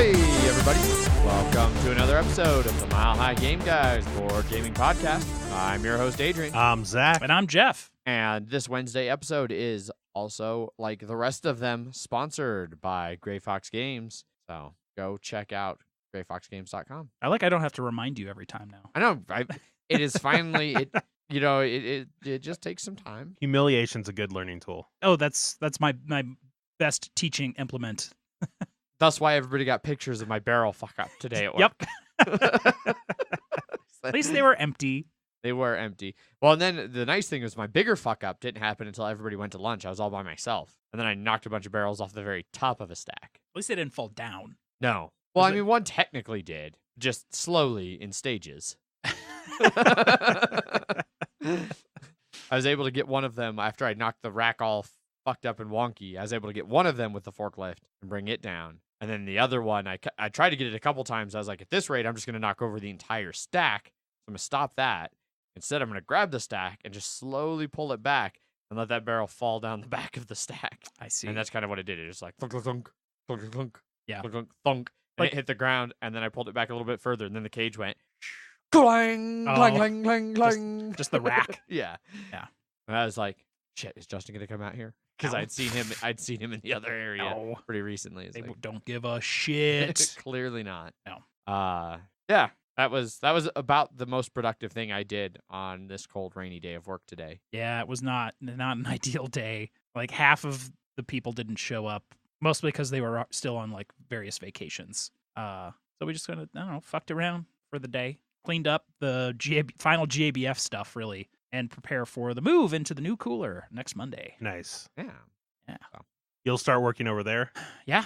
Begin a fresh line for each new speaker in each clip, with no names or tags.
Hey, everybody. Welcome to another episode of the Mile High Game Guys board gaming podcast. I'm your host, Adrian.
I'm Zach.
And I'm Jeff.
And this Wednesday episode is also, like the rest of them, sponsored by Gray Fox Games. So go check out grayfoxgames.com.
I don't have to remind you every time now.
I know. It is finally, it just takes some time.
Humiliation's a good learning tool.
Oh, that's my best teaching implement.
That's why everybody got pictures of my barrel fuck up today at work.
Yep. At least they were empty.
They were empty. Well, and then the nice thing was my bigger fuck up didn't happen until everybody went to lunch. I was all by myself. And then I knocked a bunch of barrels off the very top of a stack.
At least they didn't fall down.
No. Well, I mean, one technically did, just slowly in stages. I was able to get one of them after I knocked the rack all fucked up and wonky. I was able to get one of them with the forklift and bring it down. And then the other one, I tried to get it a couple times. I was like, at this rate, I'm just going to knock over the entire stack. So I'm going to stop that. Instead, I'm going to grab the stack and just slowly pull it back and let that barrel fall down the back of the stack.
I see.
And that's kind of what it did. It just like thunk, thunk, thunk, thunk,
yeah,
thunk, thunk, and
like,
it hit the ground. And then I pulled it back a little bit further. And then the cage went clang, clang, clang, clang, clang.
Just the rack.
Yeah.
Yeah.
And I was like, shit, is Justin going to come out here? Because I'd seen him in the other area pretty recently.
They don't give a shit.
Clearly not.
No.
Yeah, that was about the most productive thing I did on this cold, rainy day of work today.
Yeah, it was not an ideal day. Like half of the people didn't show up, mostly because they were still on like various vacations. So we just kind of fucked around for the day, cleaned up the final GABF stuff really, and prepare for the move into the new cooler next Monday.
Nice.
Yeah.
So.
You'll start working over there?
Yeah.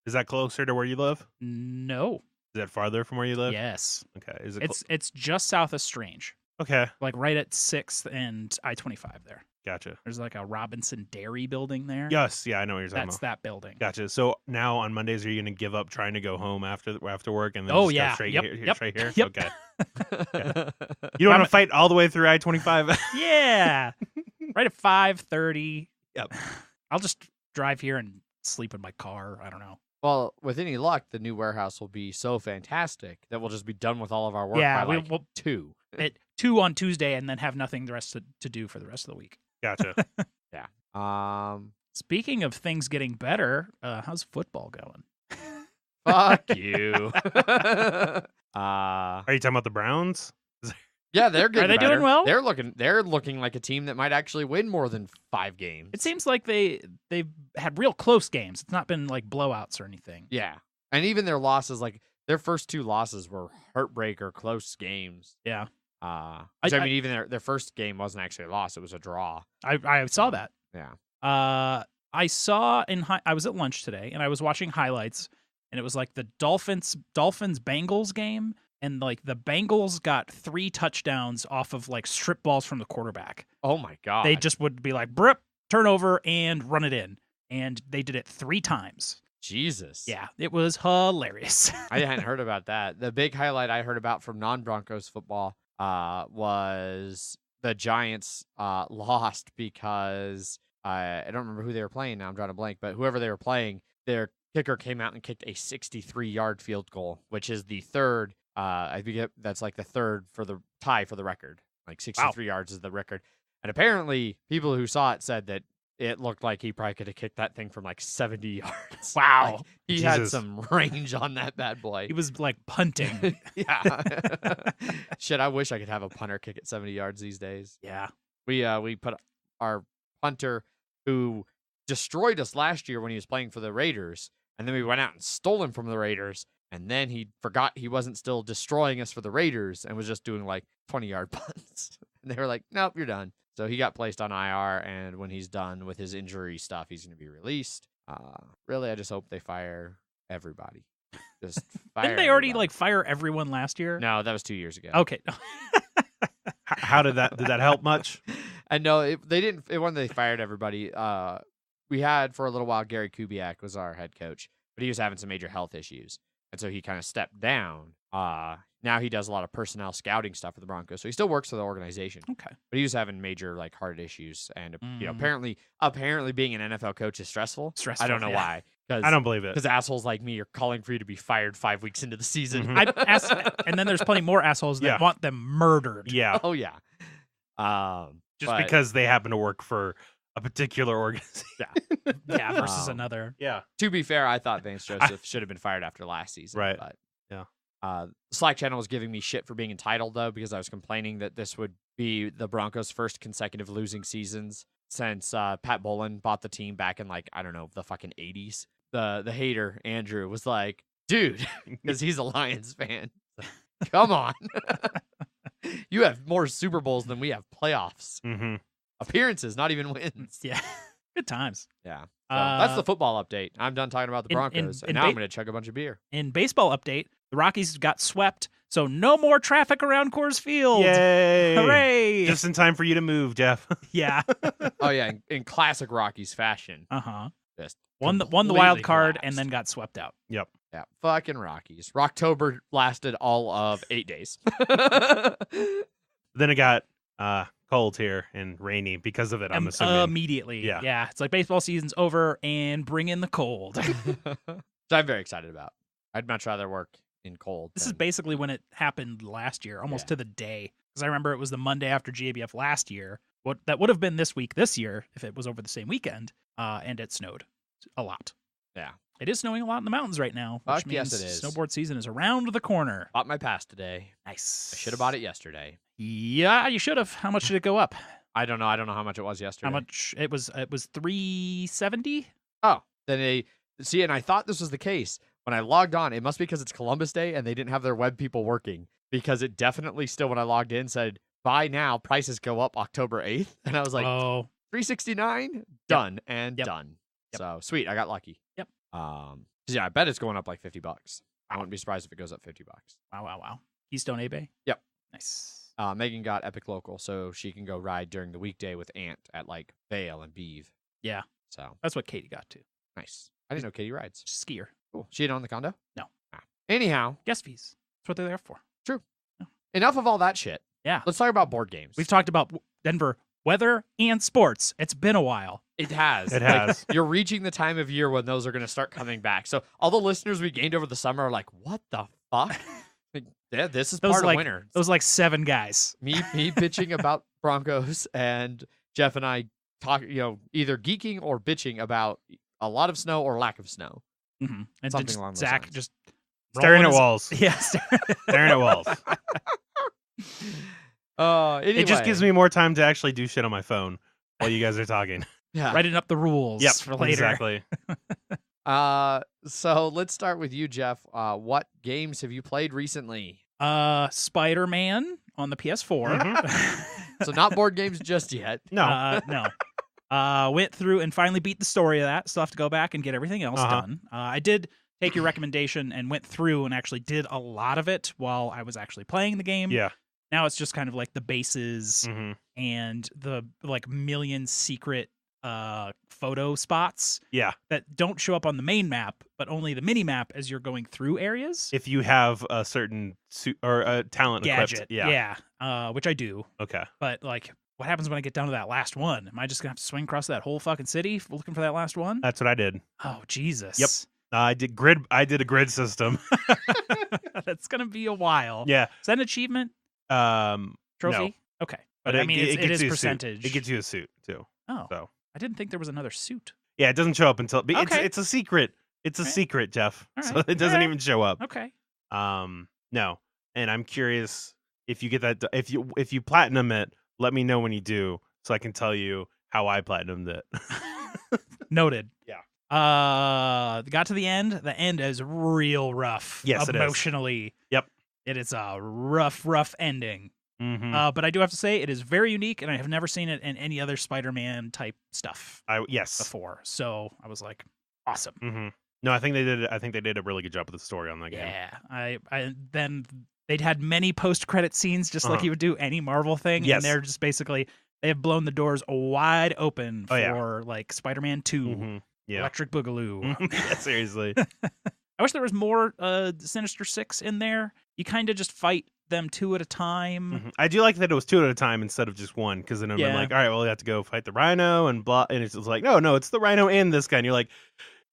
Is that closer to where you live?
No.
Is that farther from where you live?
Yes.
Okay. Is it?
It's just south of Strange.
Okay.
Like right at 6th and I-25 there.
Gotcha.
There's like a Robinson Dairy building there.
Yes. Yeah, I know what you're talking
That's
about.
that building.
Gotcha. So now on Mondays, are you going to give up trying to go home after work and then
Oh,
just
yeah.
go straight
Yep.
here?
Yep.
Straight here?
Yep.
Okay. Yeah. You don't want to fight all the way through I-25?
Yeah. Right at 5:30.
Yep.
I'll just drive here and sleep in my car. I don't know.
Well, with any luck, the new warehouse will be so fantastic that we'll just be done with all of our work
Yeah,
by
we'll
2.
At 2 on Tuesday and then have nothing the rest to do for the rest of the week.
Gotcha.
Yeah.
Speaking of things getting better, how's football going?
Fuck you.
Are you talking about the Browns?
Yeah, they're getting
Are they
better.
doing well?
They're looking like a team that might actually win more than 5 games.
It seems like they've had real close games. It's not been like blowouts or anything.
Yeah. And even their losses, like their first 2 losses were heartbreaker close games.
Yeah.
I mean, even their first game wasn't actually a loss. It was a draw.
I saw that.
Yeah.
I saw I was at lunch today and I was watching highlights and it was like the Dolphins Bengals game. And like the Bengals got 3 touchdowns off of like strip balls from the quarterback.
Oh my God.
They just would be like, brip, turnover, and run it in. And they did it 3 times.
Jesus.
Yeah, it was hilarious.
I hadn't heard about that. The big highlight I heard about from non-Broncos football was the Giants lost because I don't remember who they were playing now. I'm drawing a blank. But whoever they were playing, their kicker came out and kicked a 63-yard field goal, which is the third. I think that's like the third for the tie for the record. Like 63 yards is the record. And apparently people who saw it said that it looked like he probably could have kicked that thing from like 70 yards.
Wow.
Like, he had some range on that bad boy.
He was like punting.
Yeah. Shit, I wish I could have a punter kick at 70 yards these days.
Yeah.
We put our punter who destroyed us last year when he was playing for the Raiders, and then we went out and stole him from the Raiders. And then he forgot he wasn't still destroying us for the Raiders and was just doing like 20-yard punts. And they were like, nope, you're done. So he got placed on IR. And when he's done with his injury stuff, he's going to be released. Really, I just hope they fire everybody. Just fire
Didn't they already
everybody.
like fire everyone last year?
No, that was 2 years ago.
Okay.
How did that help much?
And no, it wasn't they fired everybody. We had for a little while, Gary Kubiak was our head coach, but he was having some major health issues. And so he kind of stepped down. Now he does a lot of personnel scouting stuff for the Broncos. So he still works for the organization.
Okay.
But he was having major like heart issues. And apparently being an NFL coach is stressful.
Stressful,
I don't know
yeah.
why.
I don't believe it.
Because assholes like me are calling for you to be fired 5 weeks into the season.
And then there's plenty more assholes that want them murdered.
Yeah.
Oh, yeah.
Just because they happen to work for a particular organization.
Yeah, versus another.
Yeah.
To be fair, I thought Vance Joseph should have been fired after last season.
Right.
But,
yeah.
Slack channel was giving me shit for being entitled, though, because I was complaining that this would be the Broncos' first consecutive losing seasons since Pat Bolin bought the team back in, like, I don't know, the fucking 80s. The hater, Andrew, was like, dude, because he's a Lions fan. Come on. You have more Super Bowls than we have playoffs.
Mm-hmm.
Appearances, not even wins.
Yeah. Good times.
Yeah. So that's the football update. I'm done talking about the Broncos.
in
and now I'm going to chug a bunch of beer.
In baseball update, the Rockies got swept, so no more traffic around Coors Field.
Yay!
Hooray!
Just in time for you to move, Jeff.
Yeah.
Oh, yeah. In classic Rockies fashion.
Uh-huh.
Just
Won the wild
completely
card
collapsed.
and then got swept out.
Yep.
Yeah. Fucking Rockies. Rocktober lasted all of 8 days.
Then it got cold here and rainy because of it, I'm assuming.
Immediately.
Yeah.
Yeah. It's like baseball season's over and bring in the cold.
So I'm very excited about. I'd much rather work in cold.
This is basically when it happened last year, almost to the day. Because I remember it was the Monday after GABF last year. That would have been this week this year if it was over the same weekend. And it snowed a lot.
Yeah.
It is snowing a lot in the mountains right now, which
Fuck
means
yes, it is.
snowboard season is around the corner.
Bought my pass today.
Nice.
I should have bought it yesterday.
Yeah, you should have. How much did it go up?
I don't know. I don't know how much it was yesterday.
How much? It was $370.
Oh, then see, and I thought this was the case. When I logged on, it must be because it's Columbus Day and they didn't have their web people working, because it definitely still, when I logged in, said, buy now, prices go up October 8th. And I was like, $369, done and done.
Yep.
So sweet. I got lucky.
Yep.
'Cause yeah, I bet it's going up like $50. I wouldn't be surprised if it goes up $50.
Wow. Keystone A-Bay?
Yep.
Nice.
Megan got Epic Local, so she can go ride during the weekday with Ant at like Vale and Beeve.
Yeah.
So
That's what Katie got too.
nice. I didn't know Katie rides.
Skier.
Cool. She didn't own the condo?
No.
Anyhow,
Guest fees. That's what they're there for.
enough of all that shit.
Yeah.
Let's talk about board games.
We've talked about Denver weather and sports. It's been a while.
It has.
It has.
You're reaching the time of year when those are going to start coming back. So all the listeners we gained over the summer are like, what the fuck? Like, yeah, this is part of winter.
Those like 7 guys.
Me bitching about Broncos, and Jeff and I talk, either geeking or bitching about a lot of snow or lack of snow.
Mm-hmm. And
Something along those
Zach
lines.
just
Staring at
rolling
walls.
Yeah.
Staring at walls.
Anyway.
It just gives me more time to actually do shit on my phone while you guys are talking.
Yeah.
writing up the rules for later.
Exactly.
So let's start with you, Jeff. What games have you played recently?
Spider-Man on the PS4.
Mm-hmm.
So not board games just yet.
No.
No. Went through and finally beat the story of that. Still have to go back and get everything else done. I did take your recommendation and went through and actually did a lot of it while I was actually playing the game.
Yeah.
Now it's just kind of like the bases
Mm-hmm.
and the like million secret photo spots
Yeah.
that don't show up on the main map, but only the mini map as you're going through areas.
If you have a certain suit or a talent
Gadget.
equipped. Yeah.
Which I do.
Okay.
But like, what happens when I get down to that last one? Am I just gonna have to swing across that whole fucking city looking for that last one?
That's what I did.
Oh Jesus!
Yep. I did a grid system.
That's gonna be a while.
Yeah.
Is that an achievement trophy?
No.
Okay, but I mean, it is
you a suit.
percentage.
It gets you a suit too.
Oh,
So
I didn't think there was another suit.
yeah, it doesn't show up until
Okay.
it's a secret. It's a
Alright.
secret, Jeff.
Alright.
So it doesn't
Alright.
even show up.
Okay.
No. And I'm curious if you get that if you platinum it, let me know when you do so I can tell you how I platinumed it.
Noted.
Yeah.
Got to the end. The end is real rough.
Yes, it is.
Emotionally.
Yep.
It is a rough ending.
Mm-hmm.
But I do have to say it is very unique, and I have never seen it in any other Spider-Man type stuff
Yes.
before. So I was like, awesome.
Mm-hmm. No, I think they did a really good job with the story on that game.
Yeah. I then they'd had many post-credit scenes, just like you would do any Marvel thing.
Yes.
And they're just basically they have blown the doors wide open for like Spider-Man 2,
Mm-hmm. Yeah.
Electric Boogaloo.
Yeah, seriously.
I wish there was more Sinister Six in there. You kind of just fight them 2 at a time.
Mhm. I do like that it was 2 at a time instead of just one, because then I'm like, all right, well, you have to go fight the Rhino and blah, and it's just like, no, it's the Rhino and this guy, and you're like,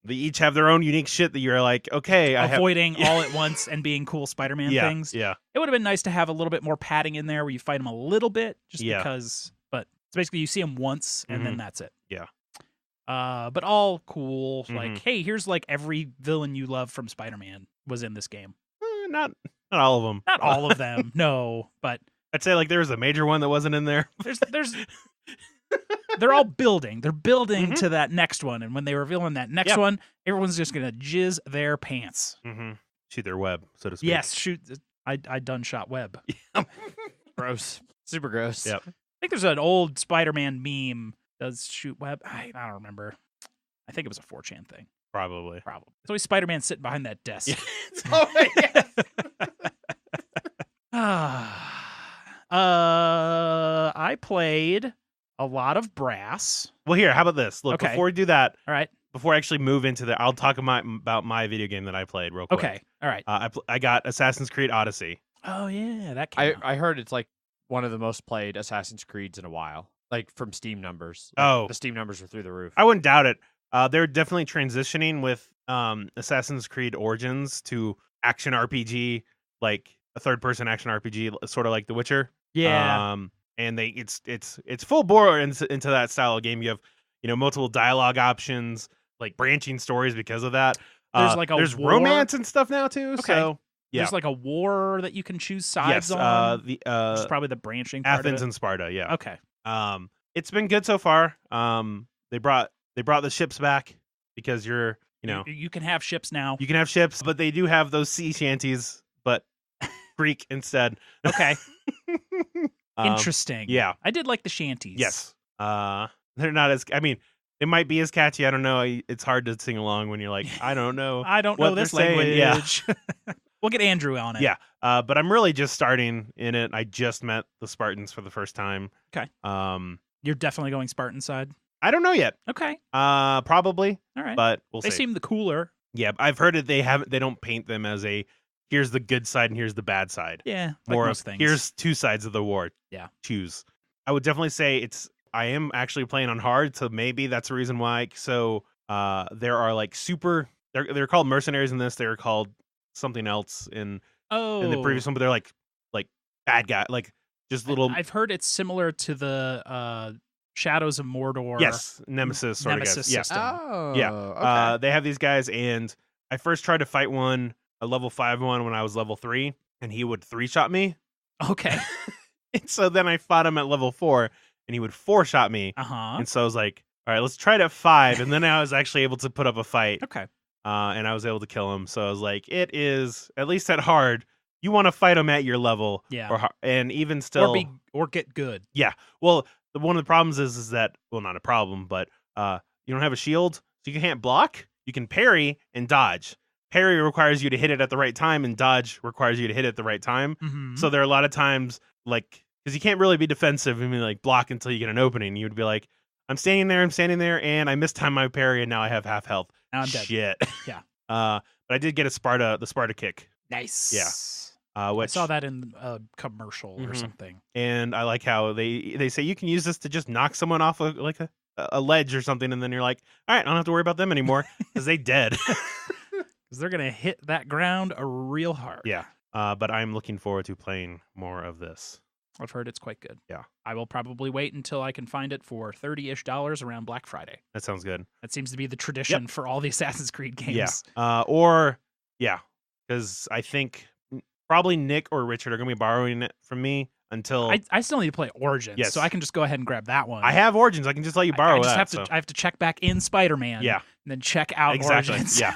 They each have their own unique shit that you're like, okay,
avoiding all at once and being cool Spider-Man things.
Yeah.
It would have been nice to have a little bit more padding in there where you fight him a little bit, just
Yeah.
because. But it's basically you see him once and then that's it.
Yeah.
But all cool.
Mhm.
Like, hey, here's like every villain you love from Spider-Man was in this game.
Not all of them.
Not all of them, no, but
I'd say like there was a major one that wasn't in there.
there's they're all building. They're building to that next one, and when they reveal in that next one, everyone's just gonna jizz their pants.
Shoot their web, so to speak.
Yes, shoot. I done shot web.
Gross. Super gross.
Yep.
I think there's an old Spider-Man meme does shoot web. I don't remember. I think it was a 4chan thing.
Probably.
It's always Spider-Man sitting behind that desk. I played a lot of Brass.
Well, here, how about this? Look,
Okay.
before we do that,
All right.
before I actually move into the, I'll talk about my video game that I played real quick.
Okay. All right.
I got Assassin's Creed Odyssey.
Oh yeah, that came out.
I heard it's like one of the most played Assassin's Creeds in a while, like from Steam numbers.
Oh.
The Steam numbers are through the roof.
I wouldn't doubt it. They're definitely transitioning with Assassin's Creed Origins to action RPG, like a third-person action RPG, sort of like The Witcher.
Yeah.
And it's full bore into that style of game. You have multiple dialogue options, like branching stories because of that.
There's like a
there's
war.
romance and stuff now too.
Okay.
So yeah.
There's like a war that you can choose sides
yes,
on.
the
which is probably the branching part
Athens
of it.
and Sparta. Yeah.
Okay.
It's been good so far. They brought the ships back because you're
you can have ships now.
you can have ships, but they do have those sea shanties, but Greek instead.
Okay. Interesting.
Yeah.
I did like the shanties.
Yes. They're not as. I mean, it might be as catchy. I don't know. It's hard to sing along when you're like, I don't know.
I don't
what
know this
they're saying.
language. We'll get Andrew on it.
Yeah. But I'm really just starting in it. I just met the Spartans for the first time.
Okay. You're definitely going Spartan side.
I don't know yet.
Okay.
Probably.
All right.
But we'll
They
see.
seem the cooler.
Yeah, I've heard it. They don't paint them as a here's the good side and here's the bad side.
Yeah. Like
More
most
of
things.
here's two sides of the war.
Yeah.
Choose. I would definitely say I am actually playing on hard, so maybe that's the reason why. So there are like they're called mercenaries in this. They're called something else in the previous one, but they're like bad guy, like just little.
I've heard it's similar to the Shadows of Mordor.
Yes, Nemesis sort
Nemesis
of guys. Yeah.
system.
Oh.
Yeah.
Okay.
They have these guys, and I first tried to fight a level 5 one when I was level 3, and he would 3-shot me.
Okay.
And so then I fought him at level 4, and he would 4-shot me.
Uh-huh.
And so I was like, all right, let's try it at 5. And then I was actually able to put up a fight.
Okay.
And I was able to kill him. So I was like, it is, at least at hard, you want to fight him at your level.
Yeah.
And even still.
Or get good.
Yeah. Well, one of the problems is that, well, not a problem, but you don't have a shield, so you can't block. You can parry and dodge. Parry requires you to hit it at the right time, and dodge requires you to hit it at the right time.
Mm-hmm.
So there are a lot of times, like, because you can't really be defensive and like block until you get an opening. You would be like, I'm standing there, and I mistimed my parry, and now I have half health.
Now I'm dead.
Shit.
Yeah.
But I did get the Sparta kick.
Nice.
Yeah. Which,
I saw that in a commercial or
Mhm.
something.
and I like how they say you can use this to just knock someone off a ledge or something, and then you're like, all right, I don't have to worry about them anymore because they dead.
Because they're going to hit that ground real hard.
Yeah. But I'm looking forward to playing more of this.
I've heard it's quite good.
Yeah.
I will probably wait until I can find it for $30-ish around Black Friday.
That sounds good.
That seems to be the tradition for all the Assassin's Creed games.
Yeah. Because I think probably Nick or Richard are going to be borrowing it from me until
I still need to play Origins,
Yes.
so I can just go ahead and grab that one.
I have Origins. I can just let you borrow
I just
that.
I have to check back in Spider-Man.
Yeah.
And then check out
Exactly.
Origins.
Yeah.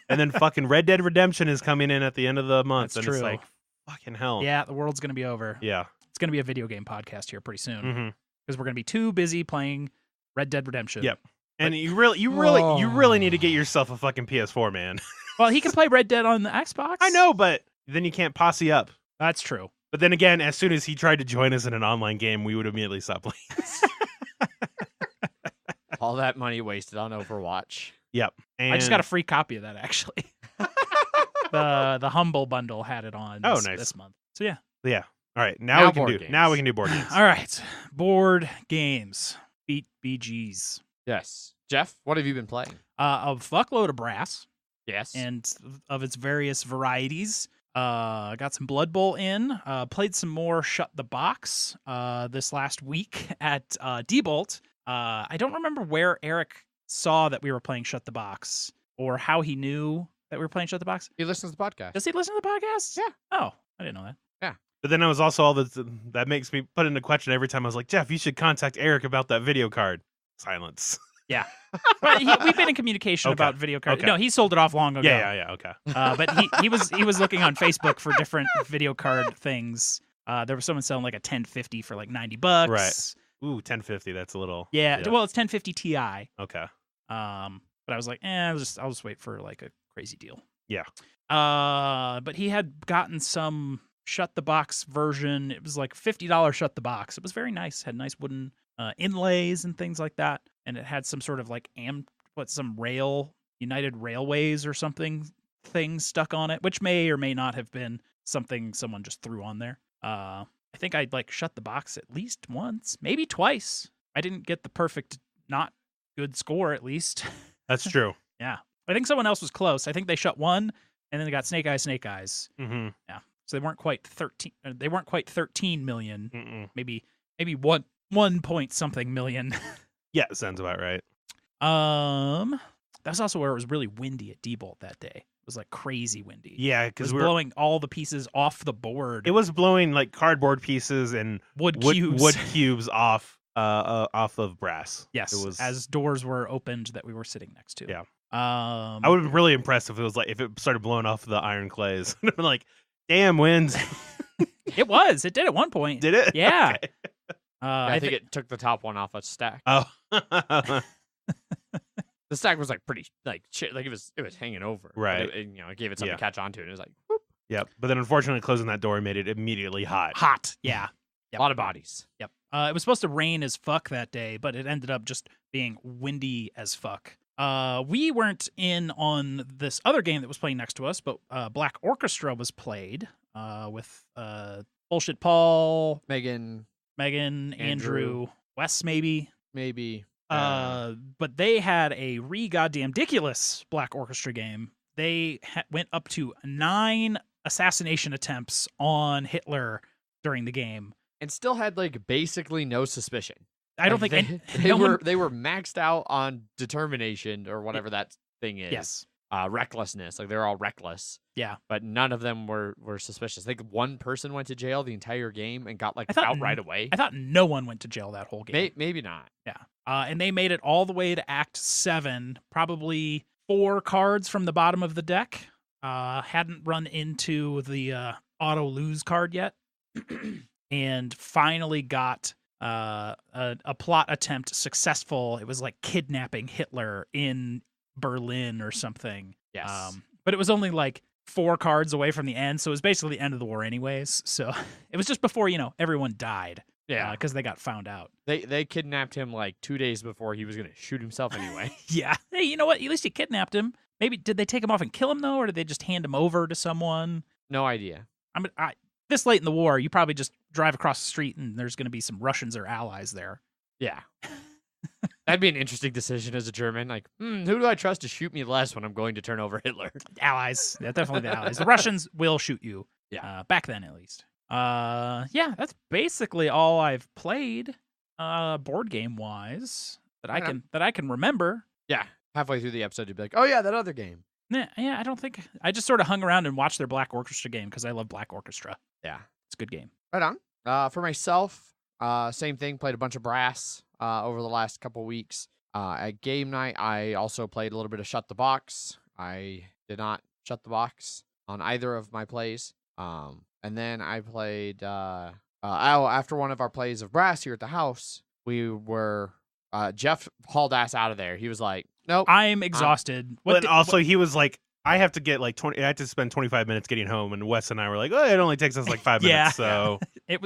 And then fucking Red Dead Redemption is coming in at the end of the month.
That's
and
true.
It's like, fucking hell.
Yeah, the world's going to be over.
Yeah.
It's going to be a video game podcast here pretty soon.
Mm-hmm.
Because we're going to be too busy playing Red Dead Redemption.
Yep. And you really need to get yourself a fucking PS4, man.
Well, he can play Red Dead on the Xbox.
I know, but then you can't posse up.
That's true.
But then again, as soon as he tried to join us in an online game, we would immediately stop playing.
All that money wasted on Overwatch.
Yep. And
I just got a free copy of that, actually. the Humble Bundle had it on
nice.
this month. So, yeah.
Yeah. All right. Now we can do board games.
All right. Board games. Beat BGs.
Yes. Jeff, what have you been playing?
A fuckload of brass
Yes.
and of its various varieties. Got some Blood Bowl in. Played some more Shut the Box this last week at Diebold. I don't remember where Eric saw that we were playing Shut the Box or how he knew that we were playing Shut the Box.
He listens to the podcast.
Does he listen to the podcast?
Yeah.
Oh, I didn't know that.
But then I was also that makes me put into question every time. I was like, Jeff, you should contact Eric about that video card. Silence.
Yeah. But we've been in communication
Okay.
about video cards.
Okay.
No, he sold it off long ago.
Yeah. Okay.
But he was looking on Facebook for different video card things. There was someone selling like a 1050 for like $90.
Right. Ooh, 1050. That's a little.
Yeah. Well, it's 1050 Ti.
Okay.
But I was like, I'll just wait for like a crazy deal.
Yeah.
But he had gotten some Shut the Box version. It was like $50 Shut the Box. It was very nice. Had nice wooden inlays and things like that. And it had some sort of like some United Railways or something thing stuck on it, which may or may not have been something someone just threw on there. I think I'd like shut the box at least once, maybe twice. I didn't get the perfect, not good score at least.
That's true.
Yeah. I think someone else was close. I think they shut one and then they got Snake Eyes.
Mm-hmm.
Yeah. So they weren't quite 13. They weren't quite 13 million.
Mm-mm.
Maybe 1 point something million.
Yeah, sounds about right.
That's also where it was really windy at Diebold that day. It was like crazy windy.
Yeah,
It
because
was blowing all the pieces off the board.
it was blowing like cardboard pieces and
wood cubes.
wood cubes off of brass.
Yes,
it was.
as doors were opened that we were sitting next to.
Yeah.
I
I would have been really impressed if it started blowing off the iron clays. I'd been like, damn winds.
It was. It did at one point.
Did it?
Yeah.
Okay.
I think it took the top one off a stack.
Oh.
The stack was like pretty like shit. Like it was hanging over. But
Right.
it gave it something
Yeah.
to catch onto, and it was like whoop,
Yep. But then unfortunately closing that door made it immediately hot.
hot. Yeah. Yep.
a lot of bodies.
Yep. It was supposed to rain as fuck that day, but it ended up just being windy as fuck. We weren't in on this other game that was playing next to us, but Black Orchestra was played with Bullshit Paul,
Megan,
Megan, Andrew, Wes, maybe. But they had a goddamn ridiculous Black Orchestra game. They went up to 9 assassination attempts on Hitler during the game.
and still had like basically no suspicion.
I don't
Like,
think
they were maxed out on determination or whatever that thing is.
Yes.
Recklessness. Like they're all reckless.
Yeah.
But none of them were suspicious. I think one person went to jail the entire game and got like
I thought
out right away.
I thought no one went to jail that whole game.
Maybe not.
Yeah. And they made it all the way to Act 7, probably 4 cards from the bottom of the deck. Hadn't run into the auto lose card yet. And finally got a plot attempt successful. It was like kidnapping Hitler in Berlin or something.
Yes.
But it was only like 4 cards away from the end, so it was basically the end of the war anyways. So it was just before, everyone died.
Yeah.
Because they got found out.
They kidnapped him like 2 days before he was going to shoot himself anyway.
Yeah. Hey, you know what? At least he kidnapped him. Maybe did they take him off and kill him though, or did they just hand him over to someone?
No idea.
This late in the war, you probably just drive across the street and there's going to be some Russians or allies there.
Yeah. That'd be an interesting decision as a German. Like, who do I trust to shoot me less when I'm going to turn over Hitler?
Allies. Yeah, definitely the allies. The Russians will shoot you.
Yeah.
Back then, at least. Yeah, that's basically all I've played, board game wise, that I can remember.
Yeah. Halfway through the episode, you'd be like, oh, yeah, that other game.
Yeah, I don't think I just sort of hung around and watched their Black Orchestra game because I love Black Orchestra.
Yeah.
It's a good game.
Right on. For myself, same thing. Played a bunch of brass over the last couple weeks. At game night, I also played a little bit of Shut the Box. I did not shut the box on either of my plays. And then I played after one of our plays of brass here at the house. We were Jeff hauled ass out of there. He was like, "Nope,
I'm exhausted."
But also he was like, I have to get like 20. I had to spend 25 minutes getting home, and Wes and I were like, "Oh, it only takes us like 5
Yeah.
minutes." So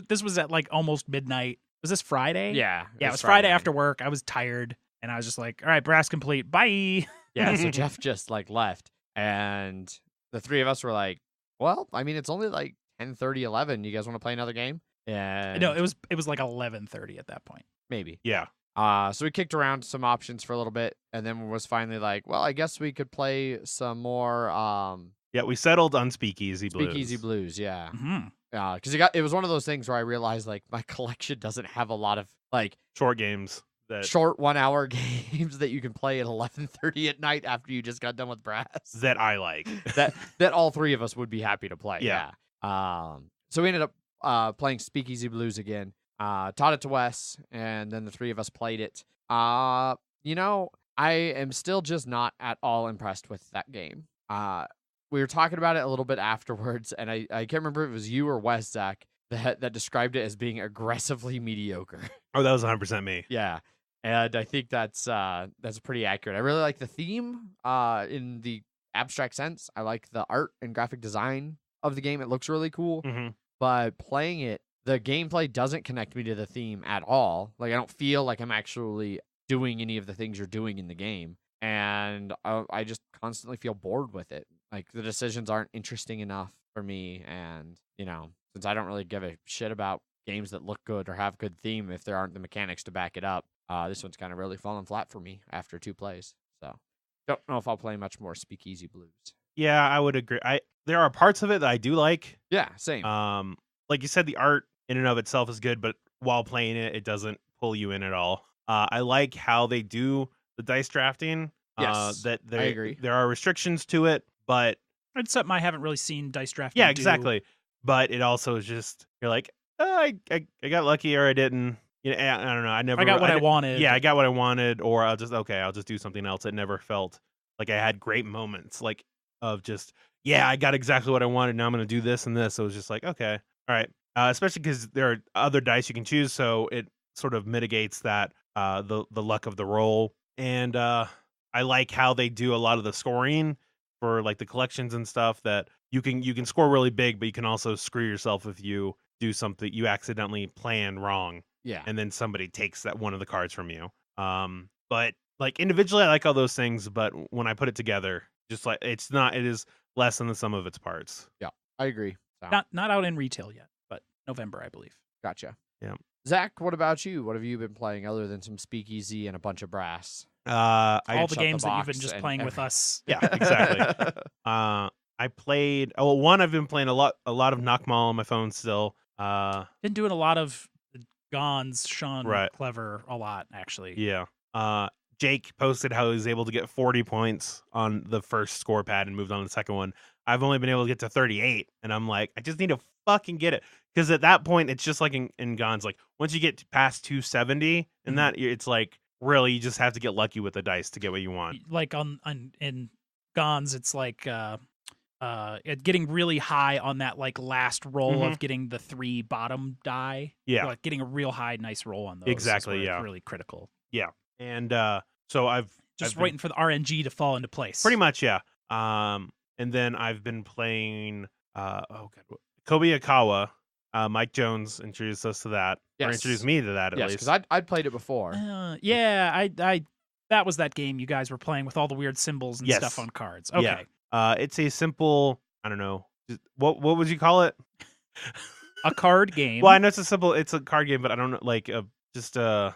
This was at like almost midnight. Was this Friday?
Yeah,
Yeah, it was Friday after work. I was tired, and I was just like, "All right, brass complete. Bye."
Yeah, so Jeff just like left, and the three of us were like, "Well, I mean, it's only like 10:30, 11. You guys want to play another game?" And
No, it was like 11:30 at that point.
maybe.
yeah,
So we kicked around some options for a little bit, and then was finally like, well, I guess we could play some more
Yeah, we settled on Speakeasy Blues.
Speakeasy Blues, yeah.
Mm-hmm.
Because it was one of those things where I realized like my collection doesn't have a lot of like
Short games.
short 1 hour games that you can play at 11:30 at night after you just got done with brass.
That I like.
that all three of us would be happy to play.
Yeah.
So we ended up playing Speakeasy Blues again. Taught it to Wes, and then the three of us played it. You know, I am still just not at all impressed with that game. We were talking about it a little bit afterwards, and I can't remember if it was you or Wes, Zach, that described it as being aggressively mediocre.
Oh, that was 100% me.
Yeah. And I think that's pretty accurate. I really like the theme in the abstract sense. I like the art and graphic design of the game. It looks really cool.
Mm-hmm.
But playing it, the gameplay doesn't connect me to the theme at all. Like, I don't feel like I'm actually doing any of the things you're doing in the game. And I just constantly feel bored with it. Like, the decisions aren't interesting enough for me. And, since I don't really give a shit about games that look good or have good theme if there aren't the mechanics to back it up, this one's kind of really fallen flat for me after 2 plays. So, don't know if I'll play much more Speakeasy Blues.
Yeah, I would agree. There are parts of it that I do like.
Yeah, same.
Like you said, the art in and of itself is good, but while playing it, it doesn't pull you in at all. I like how they do the dice drafting.
Yes,
I
agree.
There are restrictions to it, but
It's something I haven't really seen dice drafting.
yeah, exactly. But it also is just you're like, I got lucky or I didn't. I don't know. I
got what I wanted.
Yeah, I got what I wanted, or I'll just do something else. It never felt like I had great moments, like of just I got exactly what I wanted. Now I'm going to do this and this. So it was just like, okay, all right. Especially because there are other dice you can choose, so it sort of mitigates that the luck of the roll. And I like how they do a lot of the scoring for like the collections and stuff. That you can score really big, but you can also screw yourself if you do something you accidentally plan wrong.
Yeah.
And then somebody takes that one of the cards from you. But like individually, I like all those things, but when I put it together, just like it is less than the sum of its parts.
Yeah, I agree. So.
Not out in retail yet, but November, I believe.
Gotcha.
Yeah.
Zach, what about you? What have you been playing other than some Speakeasy and a bunch of brass?
All the games that you've been just playing with us.
Yeah, exactly. I played. One I've been playing a lot of Noch Mall on my phone still.
Been doing a lot of Gons, Sean
Right.
Clever, a lot actually.
Yeah. Jake posted how he was able to get 40 points on the first score pad and moved on to the second one. I've only been able to get to 38, and I'm like, I just need to fucking get it. Because at that point, it's just like in Gons, like once you get past 270, and that it's like really you just have to get lucky with the dice to get what you want.
Like in Gons, it's like getting really high on that like last roll of getting the 3 bottom die.
Yeah,
like getting a real high, nice roll on those.
Exactly. Yeah,
it's really critical.
Yeah, and so I've
waiting for the RNG to fall into place.
Pretty much, yeah. And then I've been playing Kobayakawa. Mike Jones introduced us to that, or introduced me to that at least.
Because I'd played it before.
I that was that game you guys were playing with all the weird symbols and stuff on cards. Okay.
Yeah. It's a simple, I don't know, what would you call it?
A card game.
Well, I know it's a card game, but I don't know, like just
a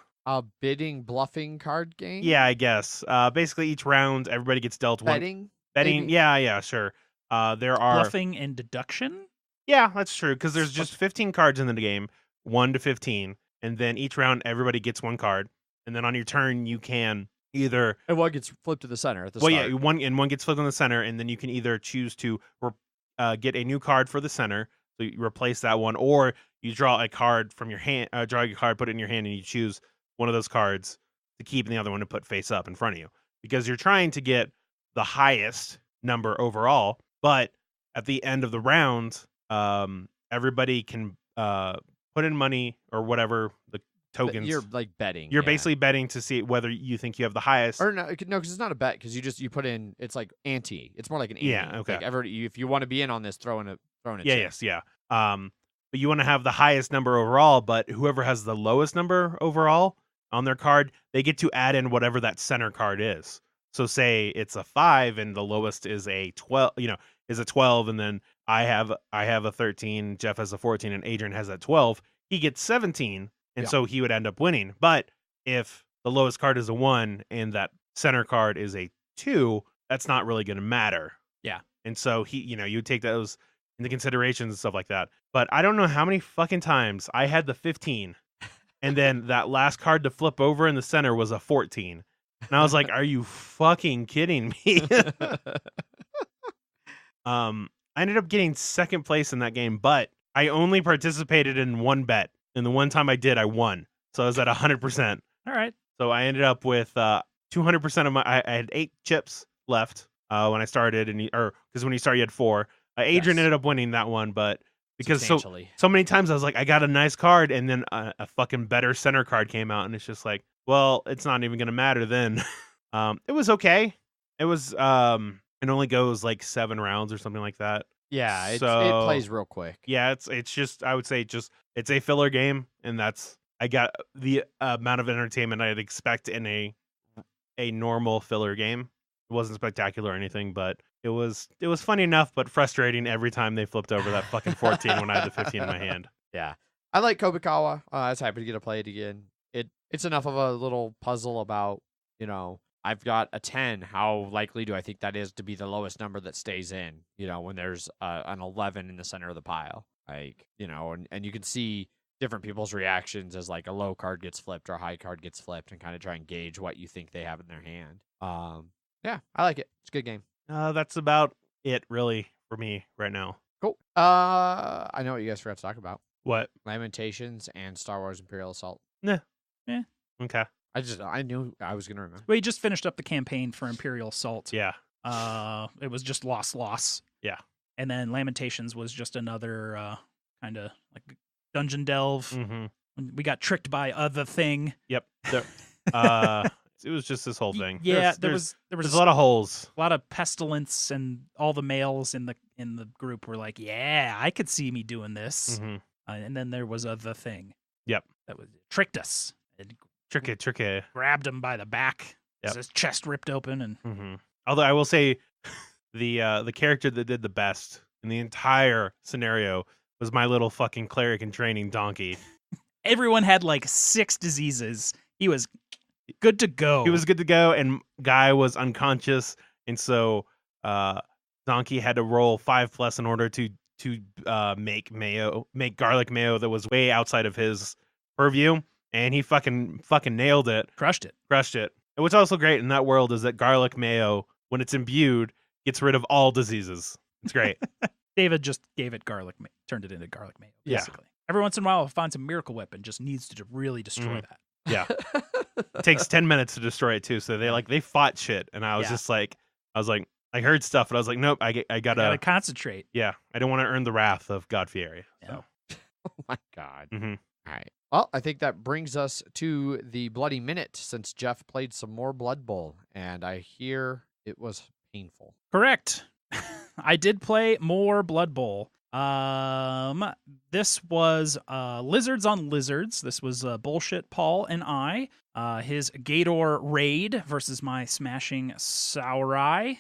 bidding, bluffing card game.
Yeah, I guess. Basically, each round, everybody gets dealt
betting.
Betting. Yeah, sure. There are
bluffing and deduction.
Yeah, that's true, because there's just 15 cards in the game, 1 to 15, and then each round everybody gets 1 card, and then on your turn you can either
and one gets flipped to the center at the start.
Well, yeah, one gets flipped in the center, and then you can either choose to get a new card for the center, so you replace that one, or you draw a card from your hand, draw your card, put it in your hand, and you choose one of those cards to keep, and the other one to put face up in front of you, because you're trying to get the highest number overall, but at the end of the round. Everybody can put in money or whatever the tokens.
You're like betting.
You're basically betting to see whether you think you have the highest.
Or no, because it's not a bet, because you put in. It's like ante. It's more like an ante.
Yeah. Okay.
Like if you want to be in on this, throw in a.
Yeah. Yes. Yeah. But you want to have the highest number overall, but whoever has the lowest number overall on their card, they get to add in whatever that center card is. So say it's a 5 and the lowest is a 12. Is a 12, and then I have a 13, Jeff has a 14, and Adrian has a 12. He gets 17, and so he would end up winning. But if the lowest card is a 1 and that center card is a 2, that's not really going to matter.
Yeah.
And so you take those into considerations and stuff like that. But I don't know how many fucking times I had the 15 and then that last card to flip over in the center was a 14. And I was like, are you fucking kidding me? I ended up getting second place in that game, but I only participated in one bet. And the one time I did, I won. So I was at 100%.
All right.
So I ended up with 200% of I had 8 chips left when I started, because when you start, you had 4. Adrian ended up winning that one, but because so many times I was like, I got a nice card, and then a fucking better center card came out, and it's just like, well, it's not even gonna matter then. It was okay. It was it only goes like 7 rounds or something like that.
Yeah, it
So-
plays real quick.
Yeah, it's just, I would say it's a filler game, and I got the amount of entertainment I'd expect in a normal filler game. It wasn't spectacular or anything, but it was funny enough, but frustrating every time they flipped over that fucking 14 when I had the 15 in my hand.
Yeah, I like Kobayakawa. I was happy to get to play it again. It's enough of a little puzzle about, I've got a 10. How likely do I think that is to be the lowest number that stays in? When there's an 11 in the center of the pile, and you can see different people's reactions as like a low card gets flipped or a high card gets flipped, and kind of try and gauge what you think they have in their hand. Yeah, I like it. It's a good game.
That's about it, really, for me right now.
Cool. I know what you guys forgot to talk about.
What?
Lamentations and Star Wars Imperial Assault.
Okay.
I knew I was gonna remember.
We just finished up the campaign for Imperial Assault.
Yeah.
It was just loss.
Yeah.
And then Lamentations was just another kind of like dungeon delve.
Mm-hmm.
We got tricked by other thing.
Yep. It was just this whole thing.
Yeah, there
there's
was
a lot of holes.
a lot of pestilence, and all the males in the group were like, "Yeah, I could see me doing this."
Mm-hmm.
And then there was other thing.
Yep.
That tricked us. It
Tricky.
grabbed him by the back.
Yep.
His chest ripped open, and
Mm-hmm. Although I will say, the character that did the best in the entire scenario was my little fucking cleric in training donkey.
everyone had like 6 diseases. He was good to go.
He was good to go, and Guy was unconscious, and so Donkey had to roll 5+ in order to make garlic mayo that was way outside of his purview, and he fucking nailed it.
crushed it.
And what's also great in that world is that garlic mayo, when it's imbued, gets rid of all diseases. It's great.
David just gave it turned it into garlic mayo,
Yeah.
basically. Every once in a while, I'll find some miracle weapon, just needs to really destroy
Mhm.
that.
Yeah. It takes 10 minutes to destroy it too. So they fought shit, and I was
Yeah.
just like, I heard stuff, but I was like, nope, I
I
gotta,
gotta concentrate.
yeah, I don't want to earn the wrath of God Fieri. So.
Oh my god.
Mhm.
All right. Well, I think that brings us to the bloody minute, since Jeff played some more Blood Bowl, and I hear it was painful.
Correct. I did play more Blood Bowl. This was Lizards on Lizards. This was Bullshit Paul and I. His Gator raid versus my Smashing Saurai.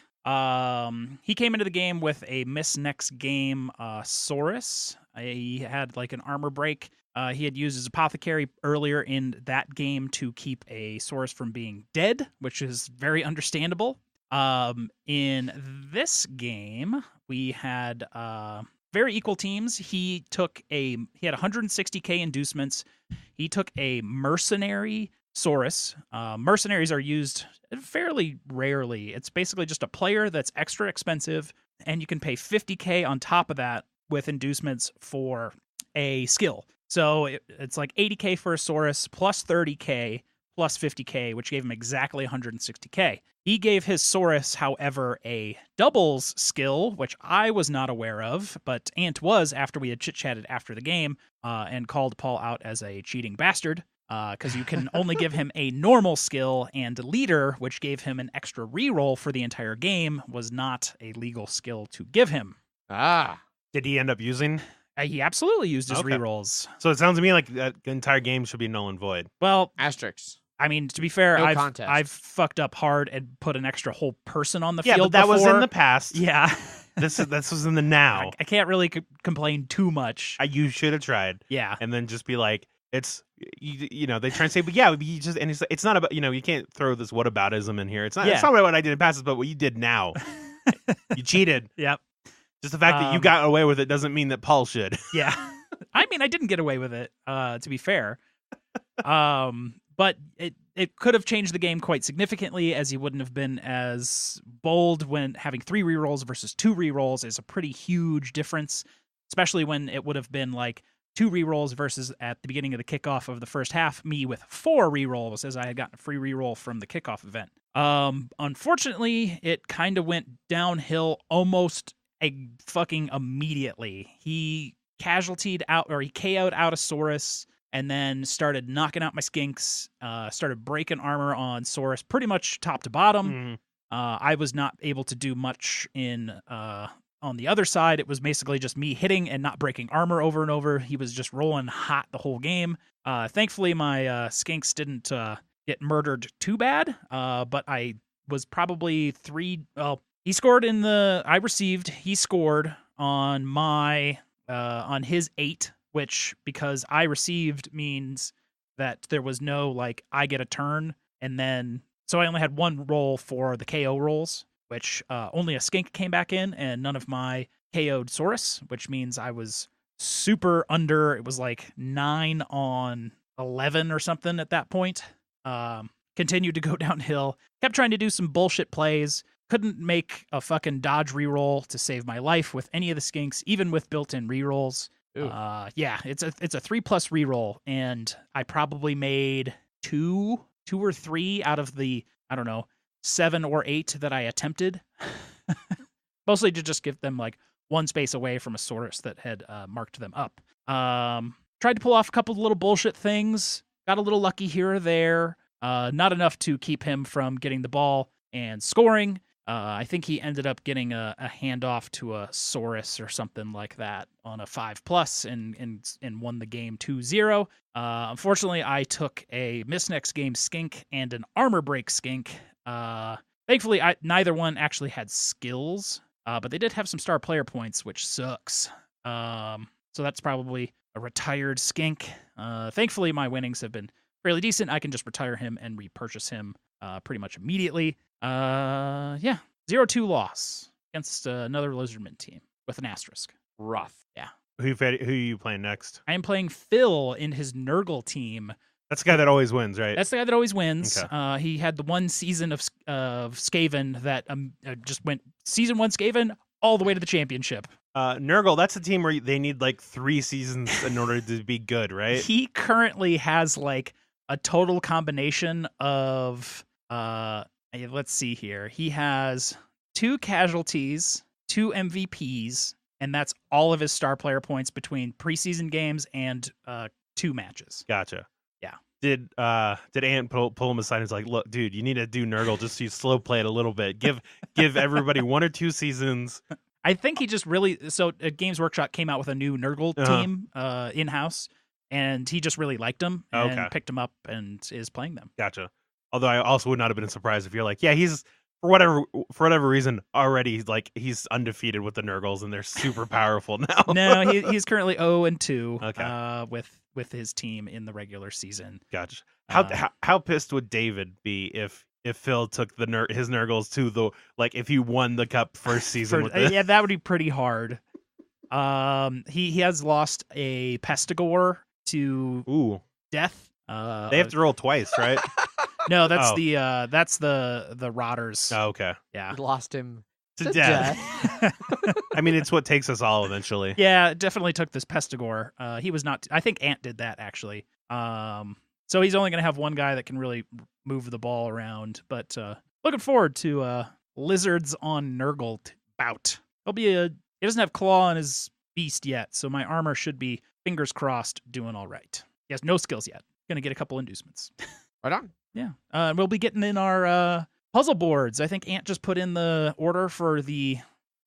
He came into the game with a miss next game Saurus. He had like an armor break. He had used his apothecary earlier in that game to keep a Saurus from being dead, which is very understandable. In this game, we had very equal teams. He had 160k inducements. He took a mercenary Saurus. Mercenaries are used fairly rarely. It's basically just a player that's extra expensive, and you can pay 50k on top of that with inducements for a skill. So it's like 80k for a Saurus plus 30k plus 50k, which gave him exactly 160k. He gave his Saurus, however, a doubles skill, which I was not aware of, but Ant was after we had chit-chatted after the game and called Paul out as a cheating bastard, because you can only give him a normal skill, and leader, which gave him an extra reroll for the entire game, was not a legal skill to give him.
Ah.
Did he end up using?
He absolutely used his
Okay.
rerolls.
So it sounds to me like that entire game should be null and void.
Well,
Asterisks.
I mean, to be fair,
No contest.
I've fucked up hard and put an extra whole person on the
Yeah,
field
but that was in
before.
the past.
Yeah.
This was in the now.
I can't really complain too much.
You should have tried,
Yeah.
and then just be like, It's they try and say, but yeah, you just, and it's not about, you can't throw this whataboutism in here. It's not about what I did in passes, but what you did now. You cheated.
Yep.
Just the fact that you got away with it doesn't mean that Paul should.
Yeah. I mean, I didn't get away with it, to be fair. But it could have changed the game quite significantly, as he wouldn't have been as bold when having 3 rerolls versus 2 rerolls is a pretty huge difference, especially when it would have been like 2 rerolls versus at the beginning of the kickoff of the first half, me with 4 rerolls, as I had gotten a free reroll from the kickoff event. Unfortunately, it kind of went downhill almost fucking immediately. He casualtied out, or he KO'd Allosaurus, and then started knocking out my skinks, started breaking armor on Saurus pretty much top to bottom. I was not able to do much on the other side. It was basically just me hitting and not breaking armor over and over. He was just rolling hot the whole game. Thankfully, my skinks didn't get murdered too bad, but I was probably he scored he scored on on his 8, which, because I received, means that there was no, like, I get a turn, and then, so I only had 1 roll for the KO rolls, which only a skink came back in, and none of my KO'd Saurus, which means I was super under. It was like 9 on 11 or something at that point. Continued to go downhill, kept trying to do some bullshit plays, couldn't make a fucking dodge reroll to save my life with any of the skinks, even with built-in rerolls. Yeah, it's a 3+ reroll, and I probably made 2 or 3 out of the, I don't know, 7 or 8 that I attempted. Mostly to just give them like 1 space away from a Saurus that had marked them up. Tried to pull off a couple of little bullshit things, got a little lucky here or there, not enough to keep him from getting the ball and scoring. I think he ended up getting a handoff to a Saurus or something like that on a 5+ and won the game 2-0. Unfortunately, I took a miss next game skink and an armor break skink. Thankfully, neither one actually had skills, but they did have some star player points, which sucks. So that's probably a retired skink. Thankfully, my winnings have been fairly decent. I can just retire him and repurchase him pretty much immediately. 0-2 loss against another Lizardman team with an asterisk.
Rough.
Yeah.
Who are you playing next?
I am playing Phil in his Nurgle team.
That's the guy that always wins, right?
That's the guy that always wins.
Okay.
He had the 1 season of Skaven that just went season 1 Skaven all the way to the championship.
Nurgle, that's a team where they need like 3 seasons in order to be good, right?
He currently has like a total combination of let's see here. He has 2 casualties, 2 MVPs, and that's all of his star player points between preseason games and 2 matches.
Gotcha.
Yeah.
Did Ant pull him aside and was like, look, dude, you need to do Nurgle just so you slow play it a little bit. Give everybody 1 or 2 seasons.
I think he just really, so Games Workshop came out with a new Nurgle team in-house, and he just really liked them and picked them up and is playing them.
Gotcha. Although I also would not have been surprised if you're like, yeah, he's for whatever reason already like he's undefeated with the Nurgles and they're super powerful now.
No, he's currently 0-2 with his team in the regular season.
Gotcha. How pissed would David be if Phil took his Nurgles to the, like, if he won the cup first season with it?
Yeah, that would be pretty hard. He has lost a Pestigore to death.
They have to roll twice, right?
No, that's the Rotters.
Oh, okay.
Yeah.
We lost him
to death. I mean, it's what takes us all eventually.
Yeah, it definitely took this Pestigore. He was not. I think Ant did that actually. So he's only going to have 1 guy that can really move the ball around. But looking forward to Lizards on Nurgle bout. He doesn't have claw on his beast yet, so my armor should be, fingers crossed, doing all right. He has no skills yet. Going to get a couple inducements.
Right on.
Yeah. We'll be getting in our puzzle boards. I think Ant just put in the order for the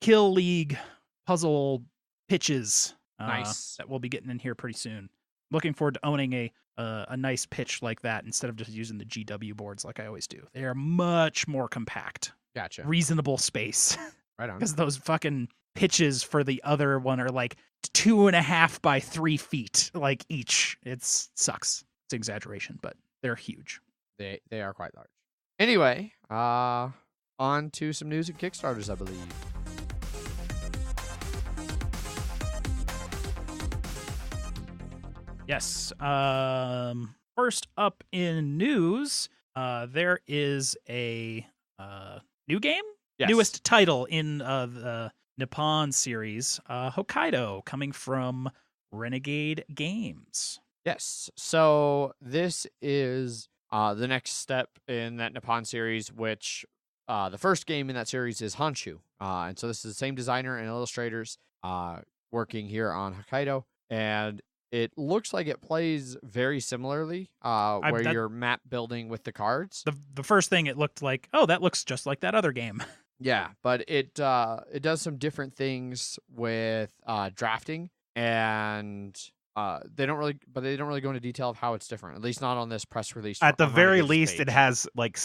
Kill League puzzle pitches.
Nice.
That we'll be getting in here pretty soon. Looking forward to owning a nice pitch like that instead of just using the GW boards like I always do. They are much more compact.
Gotcha.
Reasonable space.
Right on.
because those fucking pitches for the other one are like 2.5 by 3 feet, like each. It sucks. It's exaggeration, but they're huge.
They are quite large. Anyway, on to some news and Kickstarters, I believe.
Yes. First up in news, there is a new game,
Yes.
newest title in the Nippon series, Hokkaido, coming from Renegade Games.
Yes. So this is the next step in that Nippon series, which the first game in that series is Honshu. And so this is the same designer and illustrators working here on Hokkaido. And it looks like it plays very similarly, where you're map building with the cards.
The first thing it looked like, oh, that looks just like that other game.
Yeah, but it does some different things with drafting, and they don't really go into detail of how it's different. At least not on this press release.
At the
on
very
Renegade's
least,
page.
it has like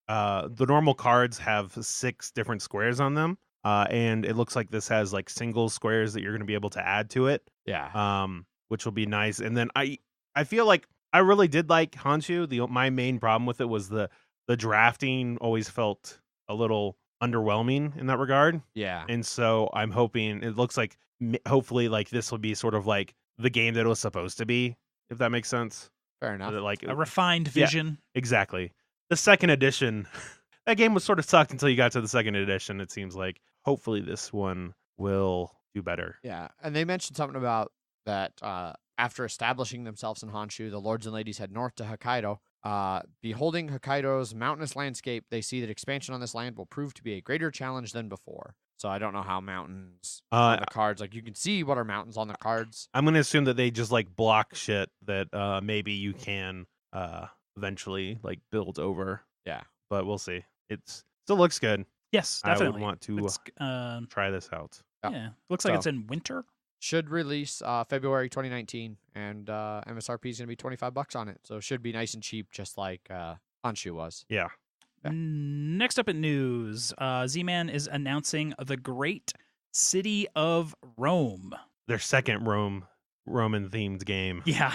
the normal cards have 6 different squares on them. And it looks like this has like single squares that you're going to be able to add to it.
Yeah.
Which will be nice. And then I feel like I really did like Honshu. My main problem with it was the drafting always felt a little underwhelming in that regard.
Yeah.
And so I'm hoping it looks like hopefully like this will be sort of like the game that it was supposed to be, if that makes sense.
Fair enough.
Like
A refined vision.
exactly. The second edition, that game was sort of sucked until you got to the second edition. It seems like hopefully this one will do better.
Yeah, and they mentioned something about that after establishing themselves in Honshu, the lords and ladies head north to Hokkaido. Beholding Hokkaido's mountainous landscape, they see that expansion on this land will prove to be a greater challenge than before. So I don't know how mountains on the cards, like you can see what are mountains on the cards.
I'm going to assume that they just like block shit that maybe you can eventually like build over.
Yeah.
But we'll see. It still looks good.
Yes,
I
definitely.
would want to
It's,
try this out.
Yeah.
yeah, looks like
So-
it's in winter.
Should release February 2019, and MSRP is going to be $25 on it. So it should be nice and cheap, just like Honshu was.
Yeah.
Yeah.
Next up in news, Z-Man is announcing the Great City of Rome.
Their second Roman themed game.
Yeah.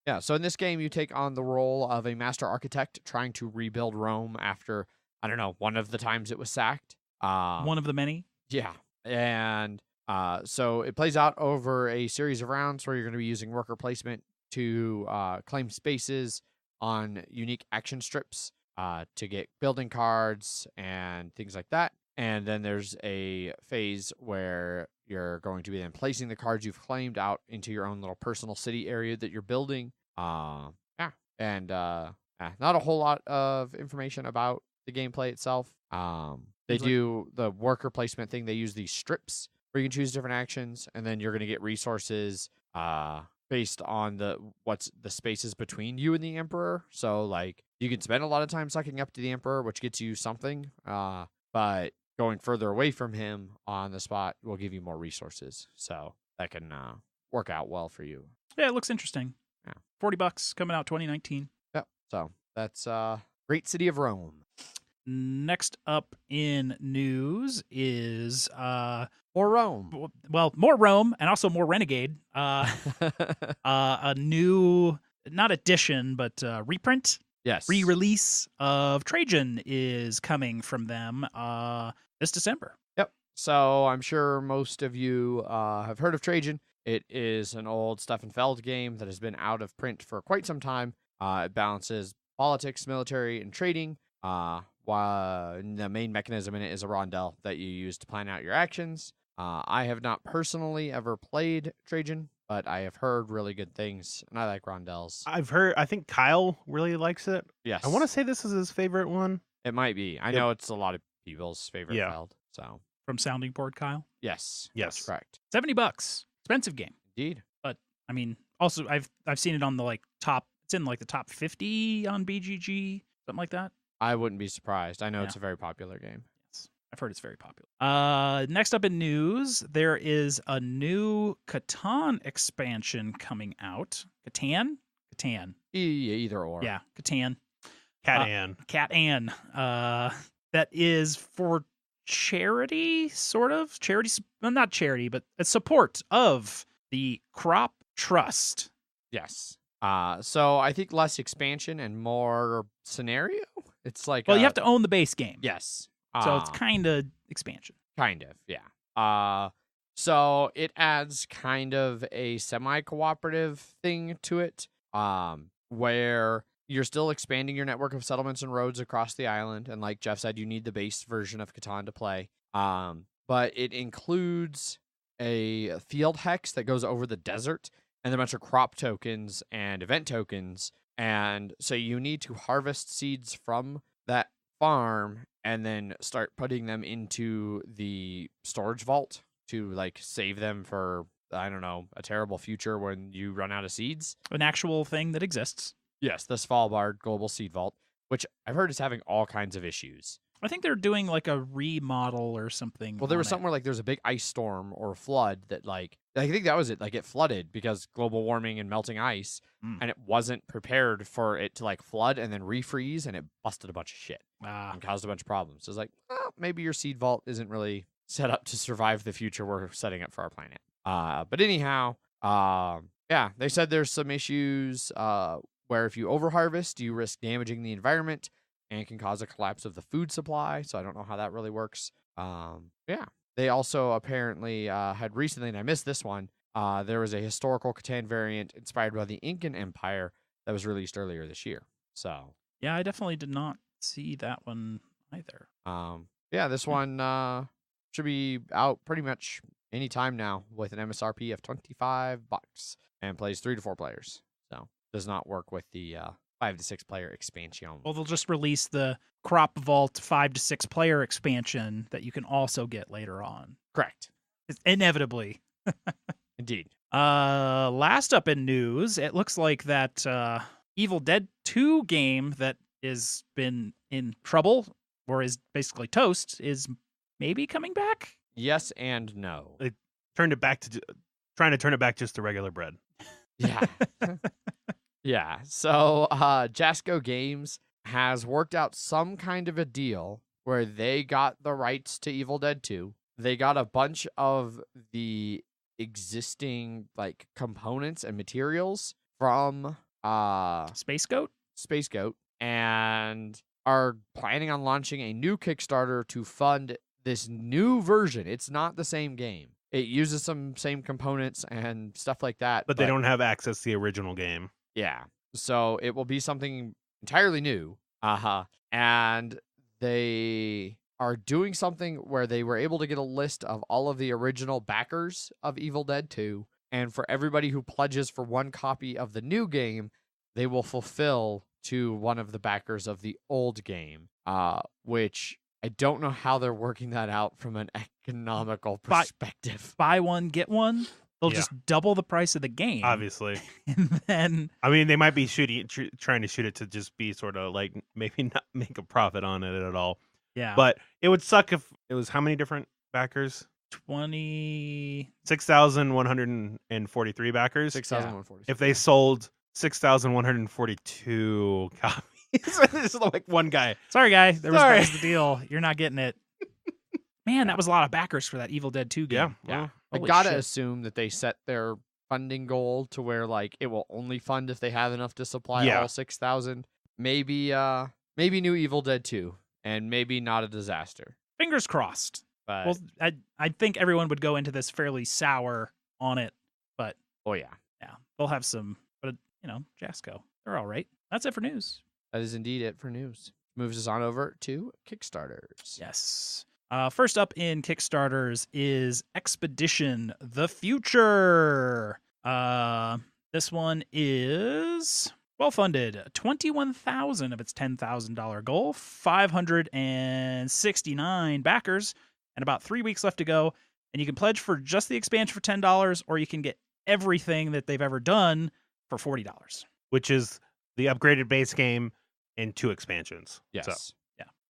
Yeah, so in this game, you take on the role of a master architect trying to rebuild Rome after, I don't know, one of the times it was sacked.
One of the many.
Yeah, and so it plays out over a series of rounds where you're going to be using worker placement to claim spaces on unique action strips to get building cards and things like that. And then there's a phase where you're going to be then placing the cards you've claimed out into your own little personal city area that you're building. Not a whole lot of information about the gameplay itself. They
Seems like-
do the worker placement thing. They use these strips where you can choose different actions, and then you're going to get resources based on the spaces between you and the Emperor. So like you can spend a lot of time sucking up to the Emperor, which gets you something. But going further away from him on the spot will give you more resources. So that can work out well for you.
Yeah, it looks interesting.
Yeah.
$40 coming out 2019.
Yep. So that's Great City of Rome.
Next up in news is
Or Rome.
well, more Rome and also more Renegade. A new, not edition, but reprint,
Yes.
re-release of Trajan is coming from them this December.
Yep. So I'm sure most of you have heard of Trajan. It is an old Stefan Feld game that has been out of print for quite some time. It balances politics, military, and trading. While the main mechanism in it is a rondel that you use to plan out your actions. I have not personally ever played Trajan, but I have heard really good things, and I like rondels.
I think Kyle really likes it.
Yes.
I want to say this is his favorite one.
It might be. I know it's a lot of people's favorite
Yeah.
Feld. So,
From Sounding Board, Kyle.
yes.
Yes.
That's correct.
$70. Expensive game.
Indeed.
I mean, also I've seen it on the like top. It's in like the top 50 on BGG, something like that.
I wouldn't be surprised. I know
Yeah.
it's a very popular game.
Yes, I've heard it's very popular. Next up in news, there is a new Catan expansion coming out. Catan.
Either or.
Yeah, Catan.
Catan.
Catan. That is for charity, sort of well, not charity, but a support of the Crop Trust.
Yes. So I think less expansion and more scenario. It's like
Well, you have to own the base game.
Yes.
So it's kind of expansion.
Kind of, yeah. So it adds kind of a semi-cooperative thing to it, where you're still expanding your network of settlements and roads across the island, and like Jeff said, you need the base version of Catan to play. But it includes a field hex that goes over the desert, and a bunch of crop tokens and event tokens, and so you need to harvest seeds from that farm and then start putting them into the storage vault to like save them for, I don't know, a terrible future when you run out of seeds.
An actual thing that exists.
Yes, the Svalbard Global Seed Vault, which I've heard is having all kinds of issues.
I think they're doing like a remodel or something.
Well, there was something where like there's a big ice storm or flood that like, I think that was it. Like it flooded because global warming and melting ice, and it wasn't prepared for it to like flood and then refreeze, and it busted a bunch of shit and caused a bunch of problems. So it's like, well, maybe your seed vault isn't really set up to survive the future we're setting up for our planet. But anyhow, yeah, they said there's some issues where if you overharvest, you risk damaging the environment and can cause a collapse of the food supply. So I don't know how that really works. Yeah. They also apparently had recently, and I missed this one, there was a historical Catan variant inspired by the Incan Empire that was released earlier this year. So
yeah, I definitely did not see that one either.
Yeah, this one should be out pretty much any time now with an MSRP of $25 and plays 3 to 4 players. So does not work with the 5 to 6 player expansion.
Well, they'll just release the Crop Vault 5 to 6 player expansion that you can also get later on.
Correct.
Inevitably.
Indeed.
Last up in news, it looks like that Evil Dead 2 game that has been in trouble or is basically toast is maybe coming back.
Yes and no.
They turned it back to trying to turn it back just to regular bread.
Yeah. Yeah. So Jasco Games has worked out some kind of a deal where they got the rights to Evil Dead 2. They got a bunch of the existing like components and materials from
Space Goat,
and are planning on launching a new Kickstarter to fund this new version. It's not the same game. It uses some same components and stuff like that.
But they don't have access to the original game.
Yeah. So it will be something entirely new. And they are doing something where they were able to get a list of all of the original backers of Evil Dead 2. And for everybody who pledges for one copy of the new game, they will fulfill to one of the backers of the old game, which I don't know how they're working that out from an economical perspective.
Buy one, get one. They'll just double the price of the game.
Obviously.
And then
I mean, they might be trying to shoot it to just be sort of like maybe not make a profit on it at all.
Yeah.
But it would suck if it was how many different backers? 6,143 backers.
6,143.
If they sold 6,142 copies. It's like one guy.
Sorry, guy. That was the deal. You're not getting it. Man, that was a lot of backers for that Evil Dead 2 game.
Yeah. I
Holy
gotta
shit.
assume that they set their funding goal to where like it will only fund if they have enough to supply all 6,000. Maybe new Evil Dead 2 and maybe not a disaster.
Fingers crossed.
But
Well, I think everyone would go into this fairly sour on it, but
oh yeah.
yeah, they'll have some. But Jasco, they're all right. That's it for news.
That is indeed it for news. Moves us on over to Kickstarters.
Yes. First up in Kickstarters is Expedition: The Future. This one is well funded. 21,000 of its $10,000 goal. 569 backers, and about 3 weeks left to go. And you can pledge for just the expansion for $10, or you can get everything that they've ever done for $40.
Which is the upgraded base game and 2 expansions.
Yes.
So.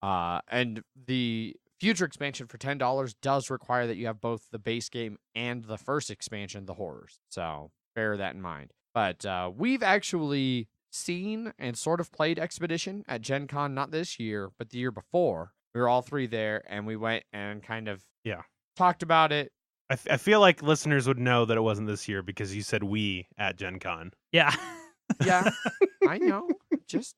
Yeah. And the future expansion for $10 does require that you have both the base game and the first expansion, the horrors. So bear that in mind. But we've actually seen and sort of played Expedition at Gen Con, not this year, but the year before. We were all three there, and we went and kind of
Yeah.
talked about it.
I feel like listeners would know that it wasn't this year because you said we at Gen Con.
Yeah.
Yeah, I know. Just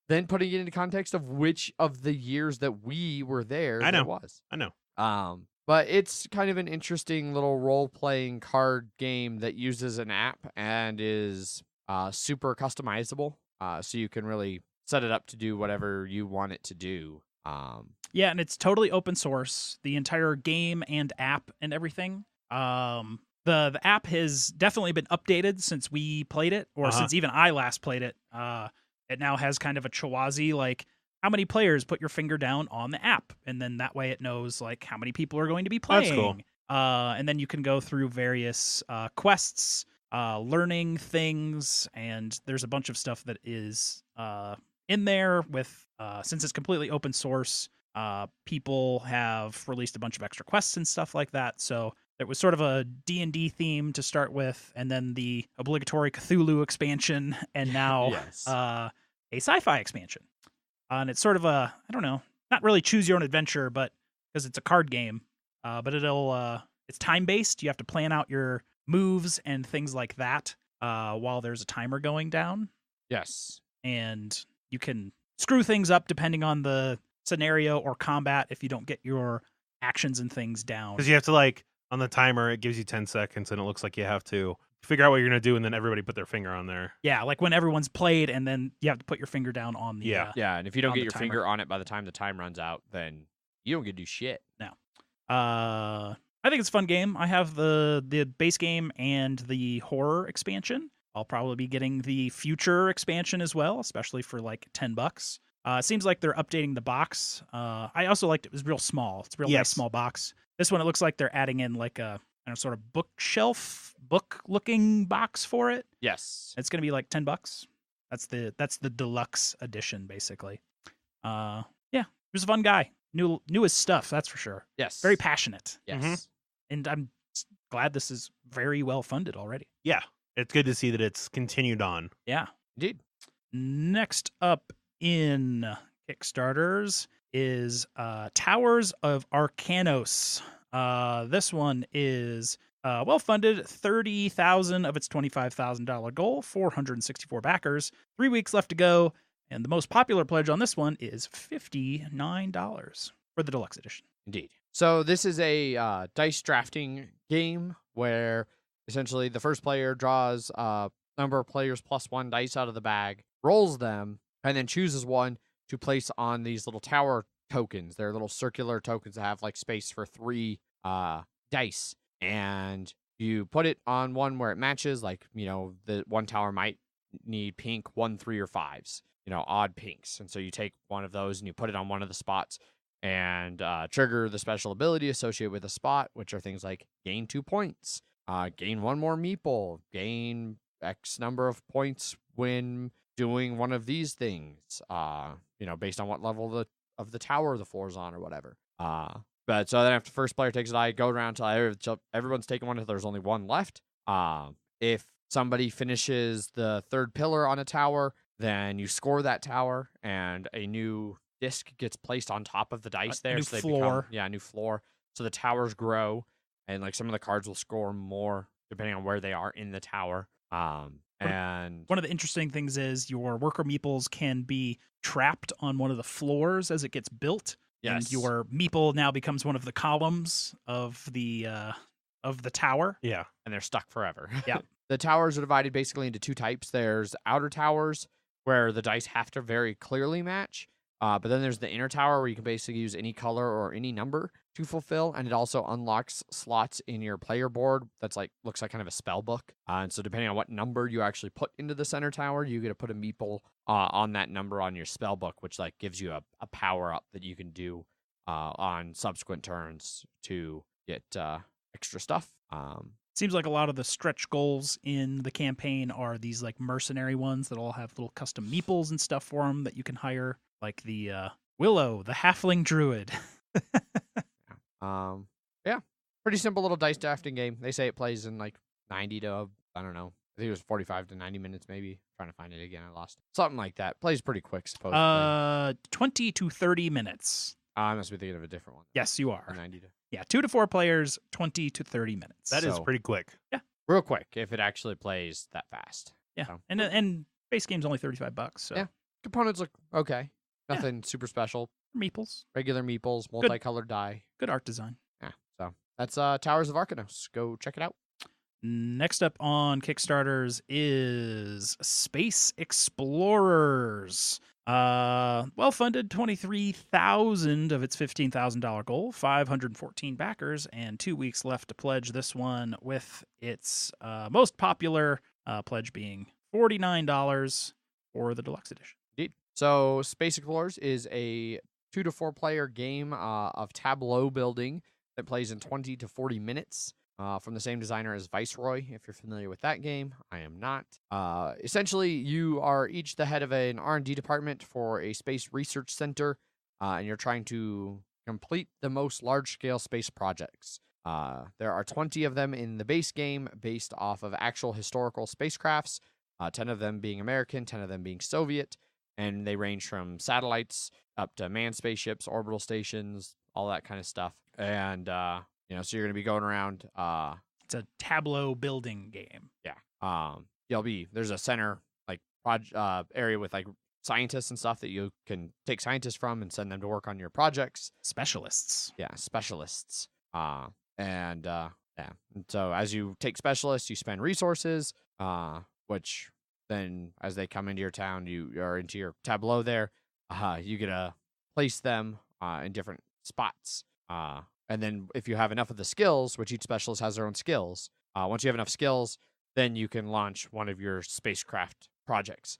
then putting it into context of which of the years that we were there
I know.
it was.
I know.
But it's kind of an interesting little role-playing card game that uses an app and is super customizable. So you can really set it up to do whatever you want it to do.
Yeah, and it's totally open source, the entire game and app and everything. The app has definitely been updated since we played it, or since even I last played it. It now has kind of a Chiwazi, like how many players put your finger down on the app, and then that way it knows like how many people are going to be playing.
That's cool.
And then you can go through various quests, learning things, and there's a bunch of stuff that is in there with since it's completely open source. People have released a bunch of extra quests and stuff like that. So there was sort of a D&D theme to start with, and then the obligatory Cthulhu expansion, and now
Yes.
a sci-fi expansion. And it's sort of a, I don't know, not really choose your own adventure, but because it's a card game, but it's time-based. You have to plan out your moves and things like that while there's a timer going down.
Yes.
And you can screw things up depending on the scenario or combat if you don't get your actions and things down.
Because you have to, like, on the timer, it gives you 10 seconds, and it looks like you have to figure out what you're going to do, and then everybody put their finger on there.
Yeah, like when everyone's played, and then you have to put your finger down on the...
Yeah.
Yeah, and if you don't
on
get
the
your
timer.
finger on it by the time the time runs out, then you don't get to do shit.
I think it's a fun game. I have the base game and the horror expansion. I'll probably be getting the future expansion as well, especially for like $10. It seems like they're updating the box. I also liked it was real small. It's a real nice small box. This one, it looks like they're adding in like a sort of bookshelf, book-looking box for it.
Yes.
It's gonna be like $10. That's the deluxe edition, basically. Yeah, he was a fun guy. Knew his stuff, that's for sure.
Yes.
Very passionate.
Yes.
And I'm glad this is very well funded already.
Yeah. It's good to see that it's continued on.
Yeah.
Indeed.
Next up in Kickstarters is Towers of Arkanos. This one is well funded, 30,000 of its $25,000 goal, 464 backers, 3 weeks left to go, and the most popular pledge on this one is $59 for the deluxe edition.
Indeed. So this is a dice drafting game where essentially the first player draws a number of players plus one dice out of the bag, rolls them, and then chooses one to place on these little tower tokens. They're little circular tokens that have like space for 3 dice. And you put it on one where it matches, like, you know, the one tower might need pink 1, 3, or 5s, you know, odd pinks. And so you take one of those and you put it on one of the spots and trigger the special ability associated with a spot, which are things like gain 2 points, gain 1 more meeple, gain X number of points when doing one of these things, you know, based on what level of the tower the floor's on or whatever. But so then after the first player takes a die, go around till everyone's taken one until there's only one left. If somebody finishes the third pillar on a tower, then you score that tower, and a new disc gets placed on top of the dice there.
New
so they
floor.
Become, new floor. So the towers grow, and like some of the cards will score more depending on where they are in the tower. And
one of the interesting things is your worker meeples can be trapped on one of the floors as it gets built.
yes,
And your meeple now becomes one of the columns of the tower.
Yeah.
and they're stuck forever.
Yeah.
The towers are divided basically into 2 types. There's outer towers where the dice have to very clearly match. But then there's the inner tower where you can basically use any color or any number to fulfill, and it also unlocks slots in your player board that's like looks like kind of a spell book. And so depending on what number you actually put into the center tower, you get to put a meeple on that number on your spell book, which like gives you a power up that you can do on subsequent turns to get extra stuff.
Seems like a lot of the stretch goals in the campaign are these like mercenary ones that all have little custom meeples and stuff for them that you can hire, like the Willow, the halfling druid.
Yeah, pretty simple little dice drafting game. They say it plays in like 90 to, I don't know, I think it was 45 to 90 minutes maybe. Trying to find it again, I lost it. Something like that. Plays pretty quick, supposedly.
20 to 30 minutes.
I must be thinking of a different one.
Yes, you are.
90 to...
Yeah, 2 to 4 players, 20 to 30 minutes.
That is
So-
pretty quick.
Real quick, if it actually plays that fast.
Yeah,
So-
and base game's only $35. So
Yeah. Components look okay. Nothing super special.
meeples,
Regular meeples, multicolored die.
good art design.
Yeah. So that's Towers of Arkanos. Go check it out.
Next up on Kickstarters is Space Explorers. Well funded, 23,000 of its $15,000 goal, 514 backers, and 2 weeks left to pledge this one, with its most popular pledge being $49 for the deluxe edition.
Indeed. So Space Explorers is a 2 to 4 player game of tableau building that plays in 20 to 40 minutes. From the same designer as Viceroy, if you're familiar with that game. I am not. Essentially, you are each the head of an R&D department for a space research center, and you're trying to complete the most large-scale space projects. There are 20 of them in the base game based off of actual historical spacecrafts, 10 of them being American, 10 of them being Soviet, and they range from satellites up to manned spaceships, orbital stations, all that kind of stuff. And so you're going to be going around.
It's a tableau building game.
There's a center area with like scientists and stuff that you can take scientists from and send them to work on your projects.
Specialists.
Yeah, specialists. And so as you take specialists, you spend resources, which then as they come into your town, you are into your tableau there. You get to place them in different spots. And then if you have enough of the skills, which each specialist has their own skills, once you have enough skills, then you can launch one of your spacecraft projects.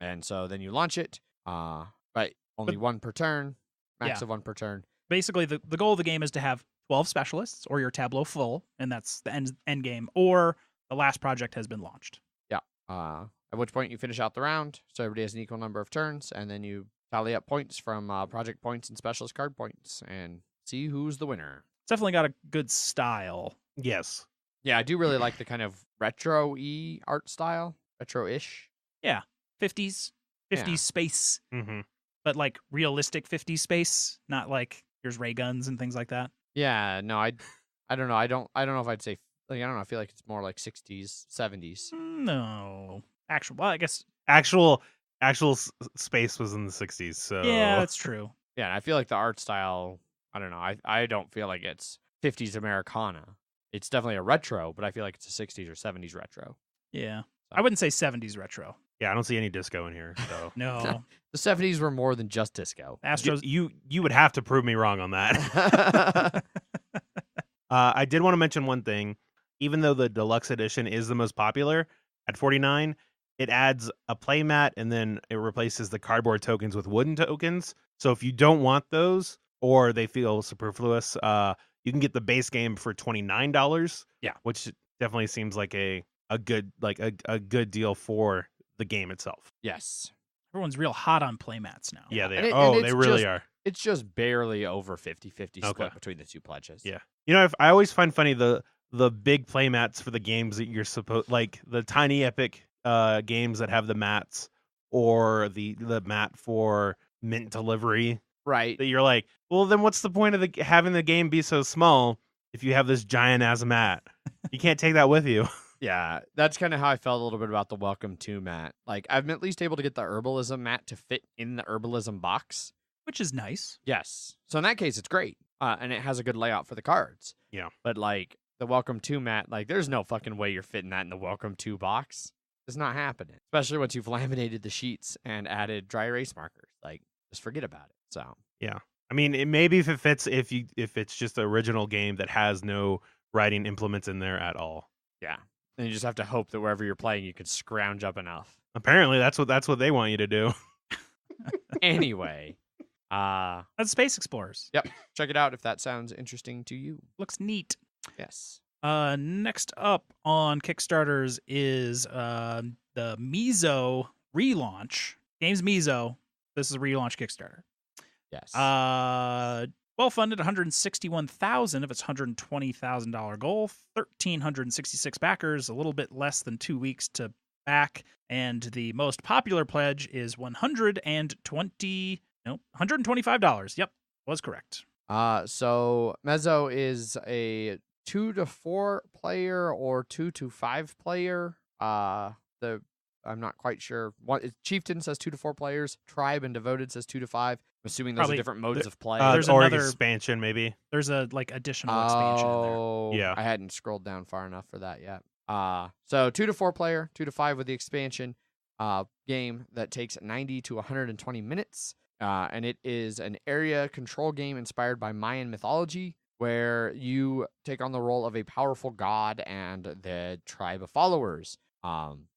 And so then you launch it, but only one per turn, max of one per turn.
Basically, the goal of the game is to have 12 specialists, or your tableau full, and that's the end game, or the last project has been launched.
Yeah. At which point you finish out the round, so everybody has an equal number of turns, and then you tally up points from project points and specialist card points, and see who's the winner.
It's definitely got a good style.
Yes.
Yeah, I do really like the kind of retro-y art style. Retro-ish.
50s
Yeah.
space,
Mm-hmm.
but like realistic 50s space, not like here's ray guns and things like that.
Yeah, no, I don't know. I don't know if I'd say I don't know. I feel like it's more like 60s, 70s.
No. Well, I guess.
Actual space was in the 60s. So
Yeah, that's true.
Yeah, and I feel like the art style, I don't know. I don't feel like it's 50s Americana. It's definitely a retro, but I feel like it's a 60s or 70s retro.
Yeah. I wouldn't say 70s retro.
Yeah, I don't see any disco in here. So
No.
The 70s were more than just disco.
Astros.
you would have to prove me wrong on that. I did want to mention one thing. Even though the deluxe edition is the most popular at $49, it adds a playmat and then it replaces the cardboard tokens with wooden tokens. So if you don't want those or they feel superfluous, you can get the base game for $29.
Yeah.
Which definitely seems like a good deal for the game itself.
Yes.
Everyone's real hot on playmats now.
Yeah,
And
they
it's
really
just-
are.
It's just barely over 50-50 split
Okay.
between the two pledges.
Yeah. I always find funny the big play mats for the games that you're supposed, like the tiny epic games that have the mats, or the mat for mint delivery,
Right.
that you're like, well, then what's the point of having the game be so small if you have this giant ass mat? You can't take that with you.
Yeah, that's kind of how I felt a little bit about the Welcome to mat. Like, I'm at least able to get the herbalism mat to fit in the herbalism box.
Which is nice.
Yes. So in that case, it's great. And it has a good layout for the cards.
Yeah.
But, like, the Welcome to mat, like, there's no fucking way you're fitting that in the Welcome to box. It's not happening. Especially once you've laminated the sheets and added dry erase markers. Like, just forget about it. So.
I mean, it maybe if it fits, if it's just the original game that has no writing implements in there at all.
Yeah. And you just have to hope that wherever you're playing, you can scrounge up enough.
Apparently, that's what they want you to do.
Anyway.
That's Space Explorers.
Yep. Check it out if that sounds interesting to you.
Looks neat.
Yes.
Next up on Kickstarters is the Mezo relaunch. Games Mezo. This is a relaunch Kickstarter.
Yes.
Well funded, 161,000 of its $120,000 goal, 1,366 backers, a little bit less than 2 weeks to back, and the most popular pledge is $125. Yep, Was correct.
So Mezo is a 2 to 4 player or 2 to 5 player. I'm not quite sure. Chieftain says 2 to 4 players. Tribe and Devoted says 2 to 5. I'm assuming those
Probably
are different modes of play.
there's
or
another-
expansion, maybe.
There's a additional expansion in there.
Oh,
Yeah.
I hadn't scrolled down far enough for that yet. So 2 to 4 player, 2 to 5 with the expansion. Game that takes 90 to 120 minutes. And it is an area control game inspired by Mayan mythology, where you take on the role of a powerful god and the tribe of followers.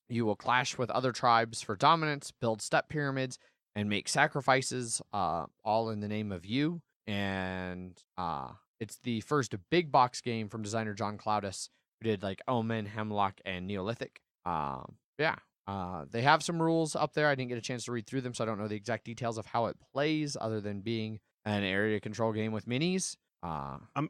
You will clash with other tribes for dominance, build step pyramids, and make sacrifices, all in the name of you. And it's the first big box game from designer John Cloudus, who did like Omen, Hemlock, and Neolithic. They have some rules up there. I didn't get a chance to read through them, so I don't know the exact details of how it plays, other than being an area control game with minis.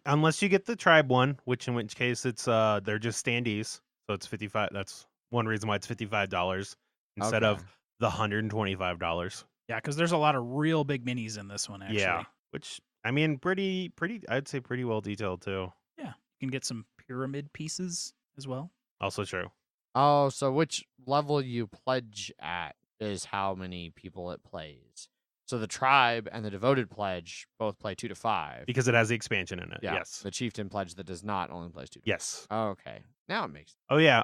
Unless you get the tribe one, in which case it's they're just standees, so it's $55. That's one reason why it's $55 instead of the $125.
Yeah, because there's a lot of real big minis in this one, actually.
Yeah, which I mean, pretty. I'd say pretty well detailed too.
Yeah, you can get some pyramid pieces as well.
Also true.
Oh, so which level you pledge at is how many people it plays. So the tribe and the devoted pledge both play 2 to 5.
Because it has the expansion in it.
Yeah,
Yes.
the chieftain pledge that does not only plays 2 to 5.
Yes.
Okay, now it makes sense.
Oh yeah.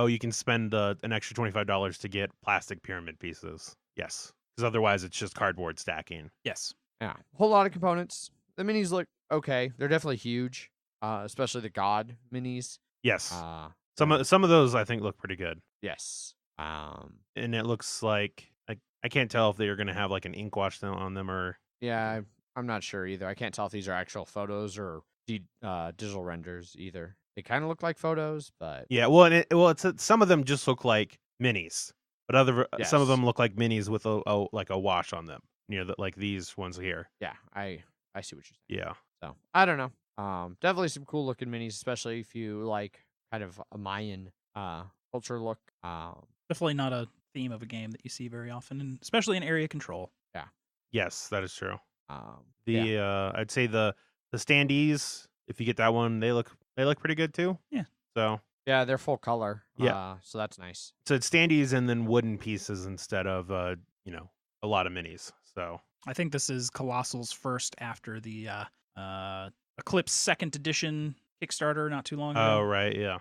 You can spend an extra $25 to get plastic pyramid pieces. Yes. Because otherwise it's just cardboard stacking.
Yes.
Yeah, whole lot of components. The minis look okay. They're definitely huge, especially the god minis.
Yes. Some of those I think look pretty good.
Yes.
And it looks like I can't tell if they're going to have like an ink wash on them or.
Yeah, I'm not sure either. I can't tell if these are actual photos or digital renders either. They kind of look like photos, but
Yeah, well, some of them just look like minis, but some of
Yes.
them look like minis with a wash on them. Like these ones here.
yeah, I see what you're saying.
Yeah.
So I don't know. Definitely some cool looking minis, especially if you like kind of a Mayan culture look.
Definitely not a theme of a game that you see very often, and especially in area control.
Yes, that is true.
Yeah.
I'd say the standees, if you get that one, they look pretty good too.
Yeah.
So
Yeah, they're full color.
Yeah.
So that's nice.
so it's standees and then wooden pieces instead of a lot of minis. So
I think this is Colossal's first after the Eclipse second edition Kickstarter not too long ago.
oh right, yeah.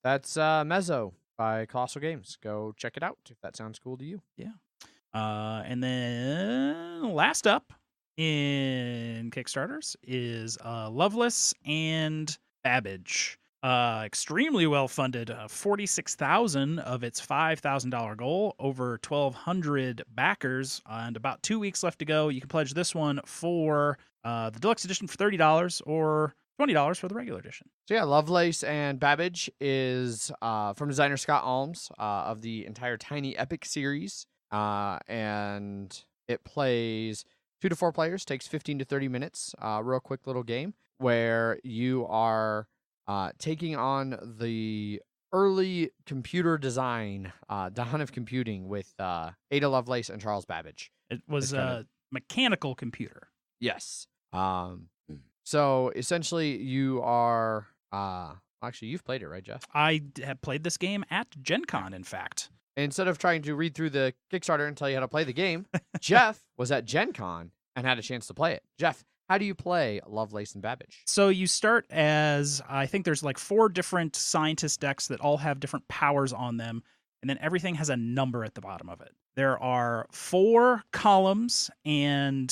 That's Mezo by Colossal Games. Go check it out if that sounds cool to you.
And then last up in Kickstarters is Lovelace and Babbage. Extremely well funded, 46,000 of its $5,000 goal, over 1,200 backers, and about 2 weeks left to go. You can pledge this one for the deluxe edition for $30 or $20 for the regular edition.
So yeah, Lovelace and Babbage is from designer Scott Alms of the entire Tiny Epic series. And it plays 2 to 4 players, takes 15 to 30 minutes. Real quick little game where you are taking on the early computer design, dawn of computing with Ada Lovelace and Charles Babbage.
It was
It's kinda-
a mechanical computer.
Yes. So essentially you are actually you've played it, right, Jeff?
I have played this game at Gen Con, in fact.
Instead of trying to read through the Kickstarter and tell you how to play the game, Jeff was at Gen Con and had a chance to play it. Jeff, how do you play Lovelace and Babbage?
So you start as, I think there's like 4 different scientist decks that all have different powers on them, and then everything has a number at the bottom of it. There are 4 columns and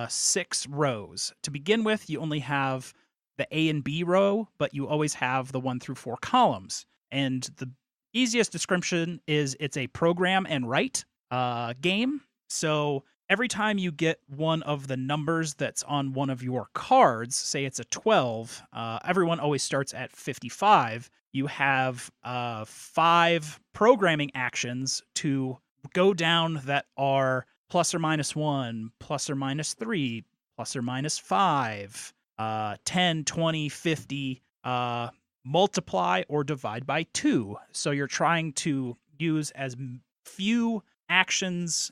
6 rows. To begin with, you only have the A and B row, but you always have the 1 through 4 columns. And the easiest description is it's a program and write game. So every time you get one of the numbers that's on one of your cards, say it's a 12, everyone always starts at 55. You have 5 programming actions to go down that are plus or minus 1, plus or minus 3, plus or minus 5, 10, 20, 50, multiply or divide by 2. So you're trying to use as few actions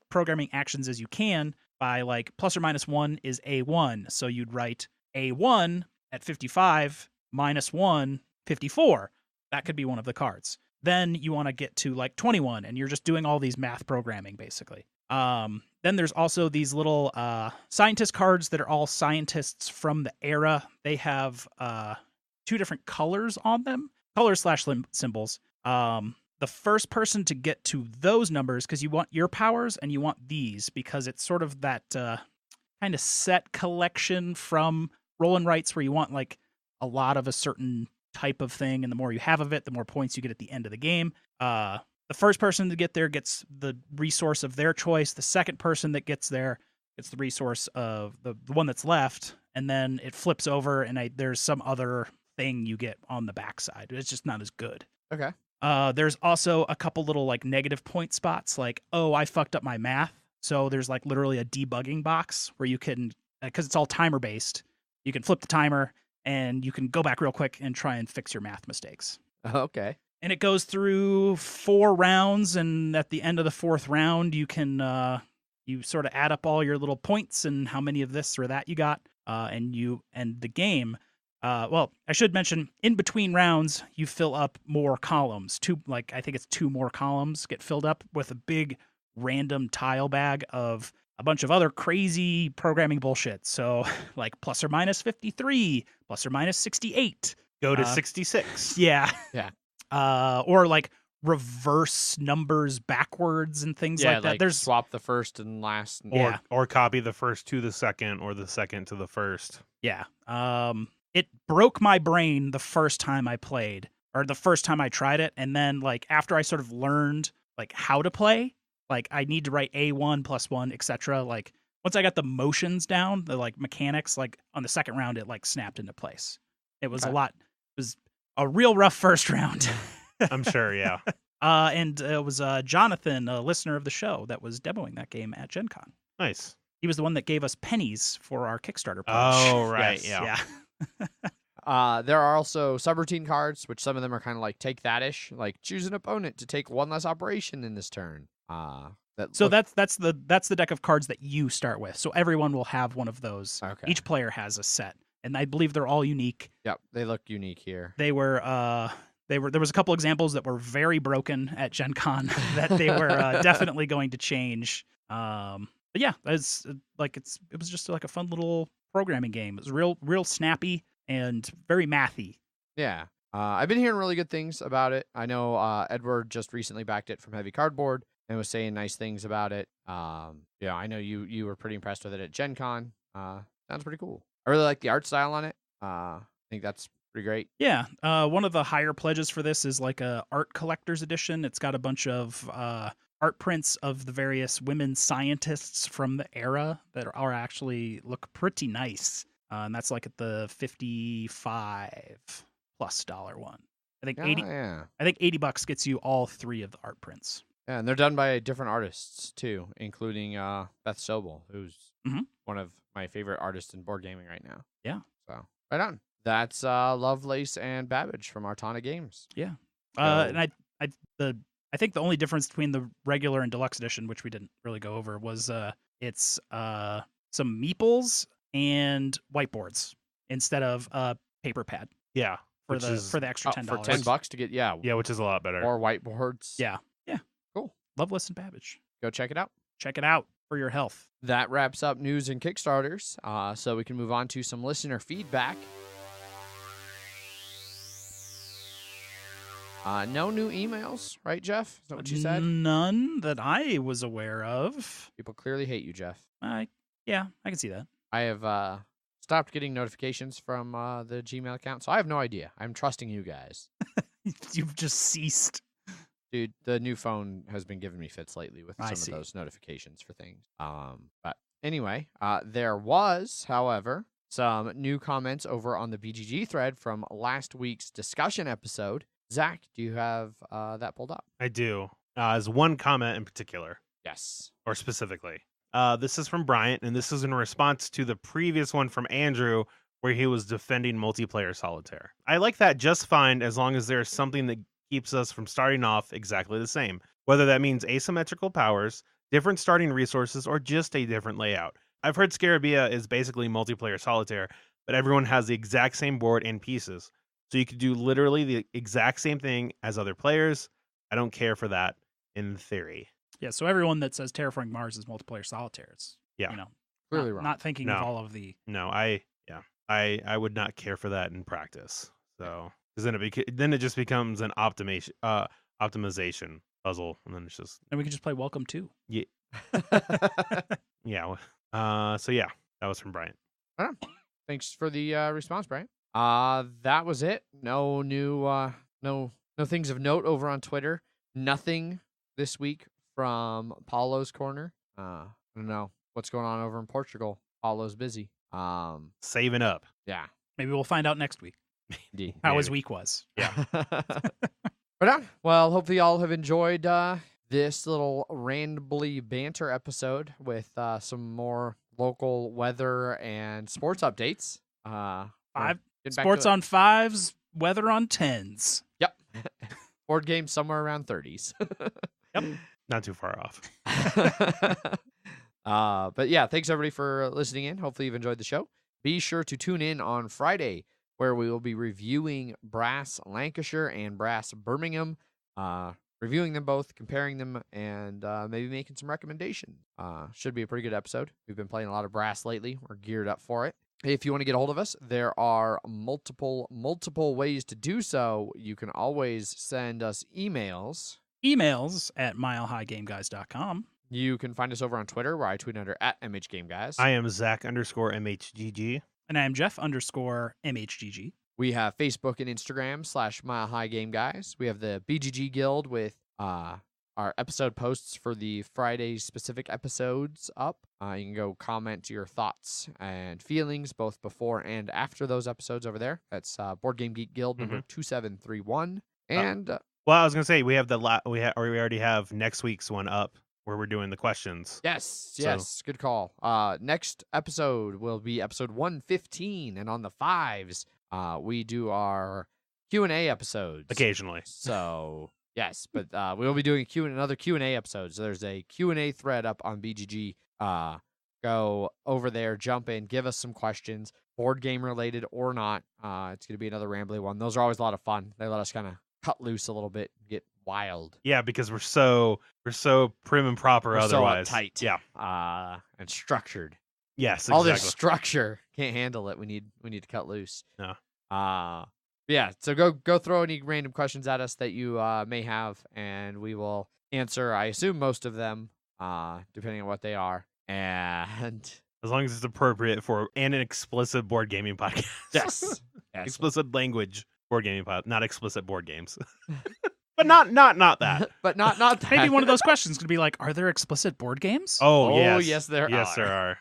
programming actions as you can by like plus or minus 1 is A1. So you'd write A1 at 55 minus 1, 54. That could be one of the cards. Then you want to get to like 21, and you're just doing all these math programming, basically. Then there's also these little scientist cards that are all scientists from the era. They have 2 different colors on them, colors / symbols. The first person to get to those numbers, because you want your powers and you want these, because it's sort of that kind of set collection from roll and writes where you want like a lot of a certain type of thing, and the more you have of it, the more points you get at the end of the game. The first person to get there gets the resource of their choice. The second person that gets there gets the resource of the one that's left, and then it flips over, and there's some other thing you get on the backside. It's just not as good.
Okay.
There's also a couple little like negative point spots, like, oh, I fucked up my math. So there's like literally a debugging box where you can, because it's all timer based, you can flip the timer and you can go back real quick and try and fix your math mistakes.
Okay.
And it goes through 4 rounds, and at the end of the 4th round, you can you sort of add up all your little points and how many of this or that you got, and you end the game. Well, I should mention, in between rounds, you fill up more columns. I think it's 2 more columns get filled up with a big random tile bag of a bunch of other crazy programming bullshit. So, like plus or minus 53, plus or minus 68.
Go to 66.
Yeah.
Yeah.
Or like reverse numbers backwards and things like that.
Like
There's
swap the first and last.
Yeah.
Or copy the first to the second, or the second to the first.
Yeah. It broke my brain the first time I played, or the first time I tried it. And then like after I sort of learned like how to play, like I need to write A1 plus 1, etc. Like once I got the motions down, the like mechanics, like on the second round, it like snapped into place. It was it was a real rough first round.
I'm sure. Yeah.
And it was Jonathan, a listener of the show, that was demoing that game at Gen Con.
Nice.
He was the one that gave us pennies for our Kickstarter push.
Oh, right.
Yes.
Yeah.
There are also subroutine cards, which some of them are kind of like take that-ish, like choose an opponent to take 1 less operation in this turn. That's
the deck of cards that you start with. So everyone will have one of those.
Okay.
Each player has a set, and I believe they're all unique.
Yep, they look unique here.
There was a couple examples that were very broken at Gen Con that they were definitely going to change. But yeah, it was just like a fun little programming game. It was real snappy and very mathy.
Yeah. I've been hearing really good things about it. I know Edward just recently backed it from Heavy Cardboard and was saying nice things about it. Yeah, I know you were pretty impressed with it at Gen Con. Sounds pretty cool. I really like the art style on it. I think that's pretty great.
Yeah. One of the higher pledges for this is like a art collector's edition. It's got a bunch of art prints of the various women scientists from the era that are actually look pretty nice. And that's like at the $55+ one. I think I think $80 gets you all 3 of the art prints.
Yeah, and they're done by different artists too, including Beth Sobel, who's one of my favorite artists in board gaming right now.
Yeah.
So right on. That's Lovelace and Babbage from Artana Games.
Yeah. And I think the only difference between the regular and deluxe edition, which we didn't really go over, was it's some meeples and whiteboards instead of paper pad.
Yeah.
For the extra $10.
For $10 to get
Yeah, which is a lot better.
more whiteboards.
Yeah. Yeah.
Cool.
Lovelace and Babbage.
Go check it out.
Check it out for your health.
That wraps up news and Kickstarters. So we can move on to some listener feedback. No new emails, right, Jeff? Is that what you said?
None that I was aware of.
People clearly hate you, Jeff.
Yeah, I can see that.
I have stopped getting notifications from the Gmail account, so I have no idea. I'm trusting you guys.
You've just ceased.
Dude, the new phone has been giving me fits lately with
I
some
see.
of those notifications for things. But anyway, there was, however, some new comments over on the BGG thread from last week's discussion episode. Zach, do you have that pulled up?
I do. As one comment in particular.
Yes.
Or specifically. This is from Bryant, and this is in response to the previous one from Andrew, where he was defending multiplayer solitaire. I like that just fine as long as there's something that keeps us from starting off exactly the same. Whether that means asymmetrical powers, different starting resources, or just a different layout. I've heard Scarabia is basically multiplayer solitaire, but everyone has the exact same board and pieces. So you could do literally the exact same thing as other players. I don't care for that in theory.
Yeah, so everyone that says Terraforming Mars is multiplayer solitaire is,
Yeah.
you know,
Clearly wrong.
not thinking
No.
of all of the...
No, I would not care for that in practice. So, because then it just becomes an optimization puzzle, and then it's just
And we can just play Welcome to.
yeah. So yeah, that was from Bryant.
Thanks for the response, Brian. That was it. No new no things of note over on Twitter. Nothing this week from Paulo's corner. I don't know what's going on over in Portugal. Paulo's busy.
Saving up.
Yeah.
Maybe we'll find out next week
Indeed.
how his week was.
Yeah.
Right on. Well, hopefully y'all have enjoyed this little randomly banter episode with some more local weather and sports updates.
Five
getting back
sports
to it.
on 5s, weather on 10s.
Yep. Board game somewhere around 30s.
Yep. Not too far off.
But yeah, thanks everybody for listening in. Hopefully you've enjoyed the show. Be sure to tune in on Friday, where we will be reviewing Brass Lancashire and Brass Birmingham, reviewing them both, comparing them, and maybe making some recommendations. Should be a pretty good episode. We've been playing a lot of Brass lately. We're geared up for it. If you want to get a hold of us, there are multiple ways to do so. You can always send us emails.
Emails at milehighgameguys.com.
You can find us over on Twitter, where I tweet under @MHGameGuys.
I am Zach_MHGG.
And I am Jeff_MHGG.
We have Facebook and Instagram /Mile High Game Guys. We have the BGG Guild with our episode posts for the Friday specific episodes up. You can go comment your thoughts and feelings both before and after those episodes over there. That's Board Game Geek Guild number 2731. And
Well, I was gonna say we have we already have next week's one up where we're doing the questions.
yes,
So-
good call. Next episode will be episode 115, and on the 5s, we do our Q&A episodes.
Occasionally.
So, yes, but we will be doing another Q&A episode. So there's a Q&A thread up on BGG. Go over there, jump in, give us some questions, board game related or not. It's going to be another rambly one. Those are always a lot of fun. They let us kind of cut loose a little bit, get wild.
Yeah, because we're so prim and proper
We're
otherwise.
so uptight.
Yeah.
And structured.
Yes,
All
exactly.
this structure can't handle it. We need to cut loose.
No.
Yeah. So go throw any random questions at us that you may have, and we will answer. I assume most of them, depending on what they are. And
As long as it's appropriate for an explicit board gaming podcast.
yes,
Explicit language board gaming podcast, not explicit board games. But not that.
but not that.
Maybe one of those questions could be like, are there explicit board games?
Oh, yes.
yes, there
Yes,
are.
there are.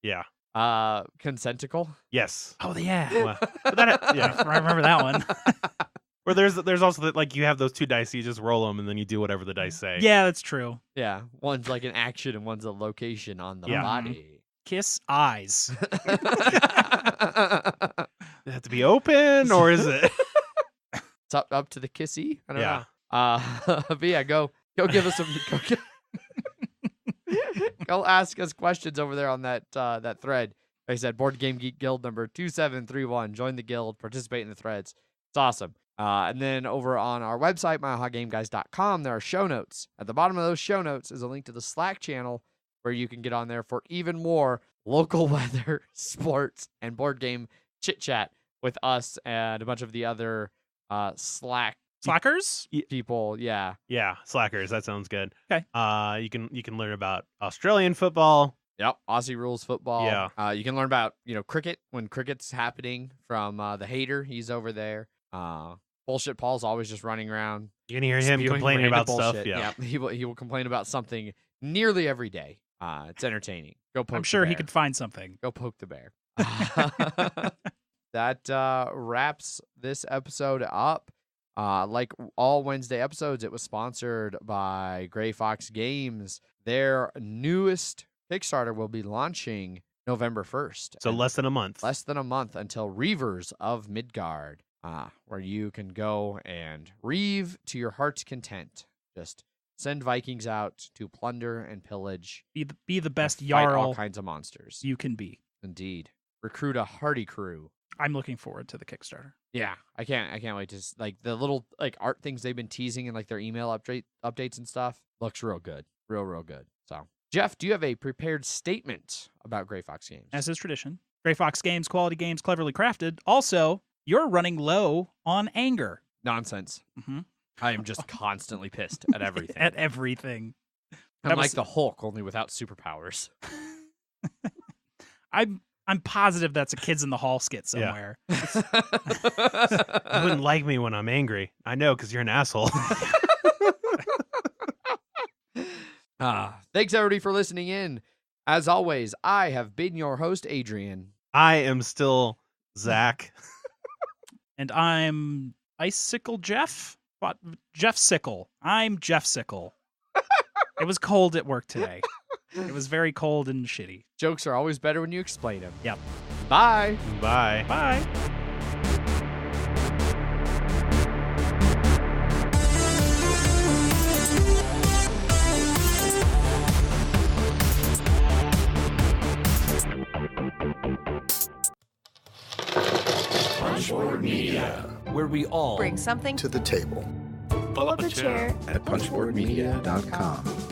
Yeah.
Yeah.
Consentical.
Yes.
Oh, yeah.
Well, but that, yeah.
I remember that one.
Or there's also that, like, you have those two dice, you just roll them and then you do whatever the dice say.
Yeah, that's true.
Yeah, one's like an action and one's a location on the
Yeah.
body.
Kiss eyes.
Does it have to be open or is it?
It's up to the kissy. I don't
Yeah.
know. But yeah, go give us some. Go ask us questions over there on that thread. Like I said, Board Game Geek Guild number 2731. Join the guild, participate in the threads. It's awesome. And then over on our website, milehighgameguys.com, there are show notes. At the bottom of those show notes is a link to the Slack channel where you can get on there for even more local weather, sports, and board game chit chat with us and a bunch of the other
Slackers?
people. Yeah.
Yeah, slackers. That sounds good.
Okay.
You can learn about Australian football.
Yep. Aussie rules football.
Yeah.
You can learn about, cricket when cricket's happening from the hater. He's over there. Bullshit Paul's always just running around.
You can hear him
spewing
complaining
random
about stuff.
bullshit.
Yeah.
He will complain about something nearly every day. It's entertaining. Go poke
I'm
the
sure he
bear.
could find something.
Go poke the bear. That wraps this episode up. Like all Wednesday episodes, it was sponsored by Gray Fox Games. Their newest Kickstarter will be launching November 1st.
So
And
less than a month.
less than a month until Reavers of Midgard, where you can go and reave to your heart's content. Just Send Vikings out to plunder and pillage.
Be the best
and fight all
Jarl
kinds of monsters.
you can be.
Indeed. Recruit a hardy crew.
I'm looking forward to the Kickstarter.
Yeah, I can't wait to like the little like art things they've been teasing in like their email updates and stuff. Looks real good. Real good. So, Jeff, do you have a prepared statement about Gray Fox Games?
As is tradition. Gray Fox Games, quality games, cleverly crafted. Also, you're running low on anger.
Nonsense.
Mm-hmm.
I am just constantly pissed at everything.
At everything.
I'm like the Hulk, only without superpowers.
I'm positive that's a Kids in the Hall skit somewhere.
You wouldn't like me when I'm angry. I know, because you're an asshole.
Thanks everybody for listening in. As always, I have been your host, Adrian.
I am still Zach.
And I'm Icicle Jeff? What? Jeff Sickle. I'm Jeff Sickle. It was cold at work today. It was very cold and shitty.
Jokes are always better when you explain them.
Yep.
Bye.
Bye.
Bye.
Punchboard Media, where we all
bring something
to the table.
Pull up a chair
at punchboardmedia.com.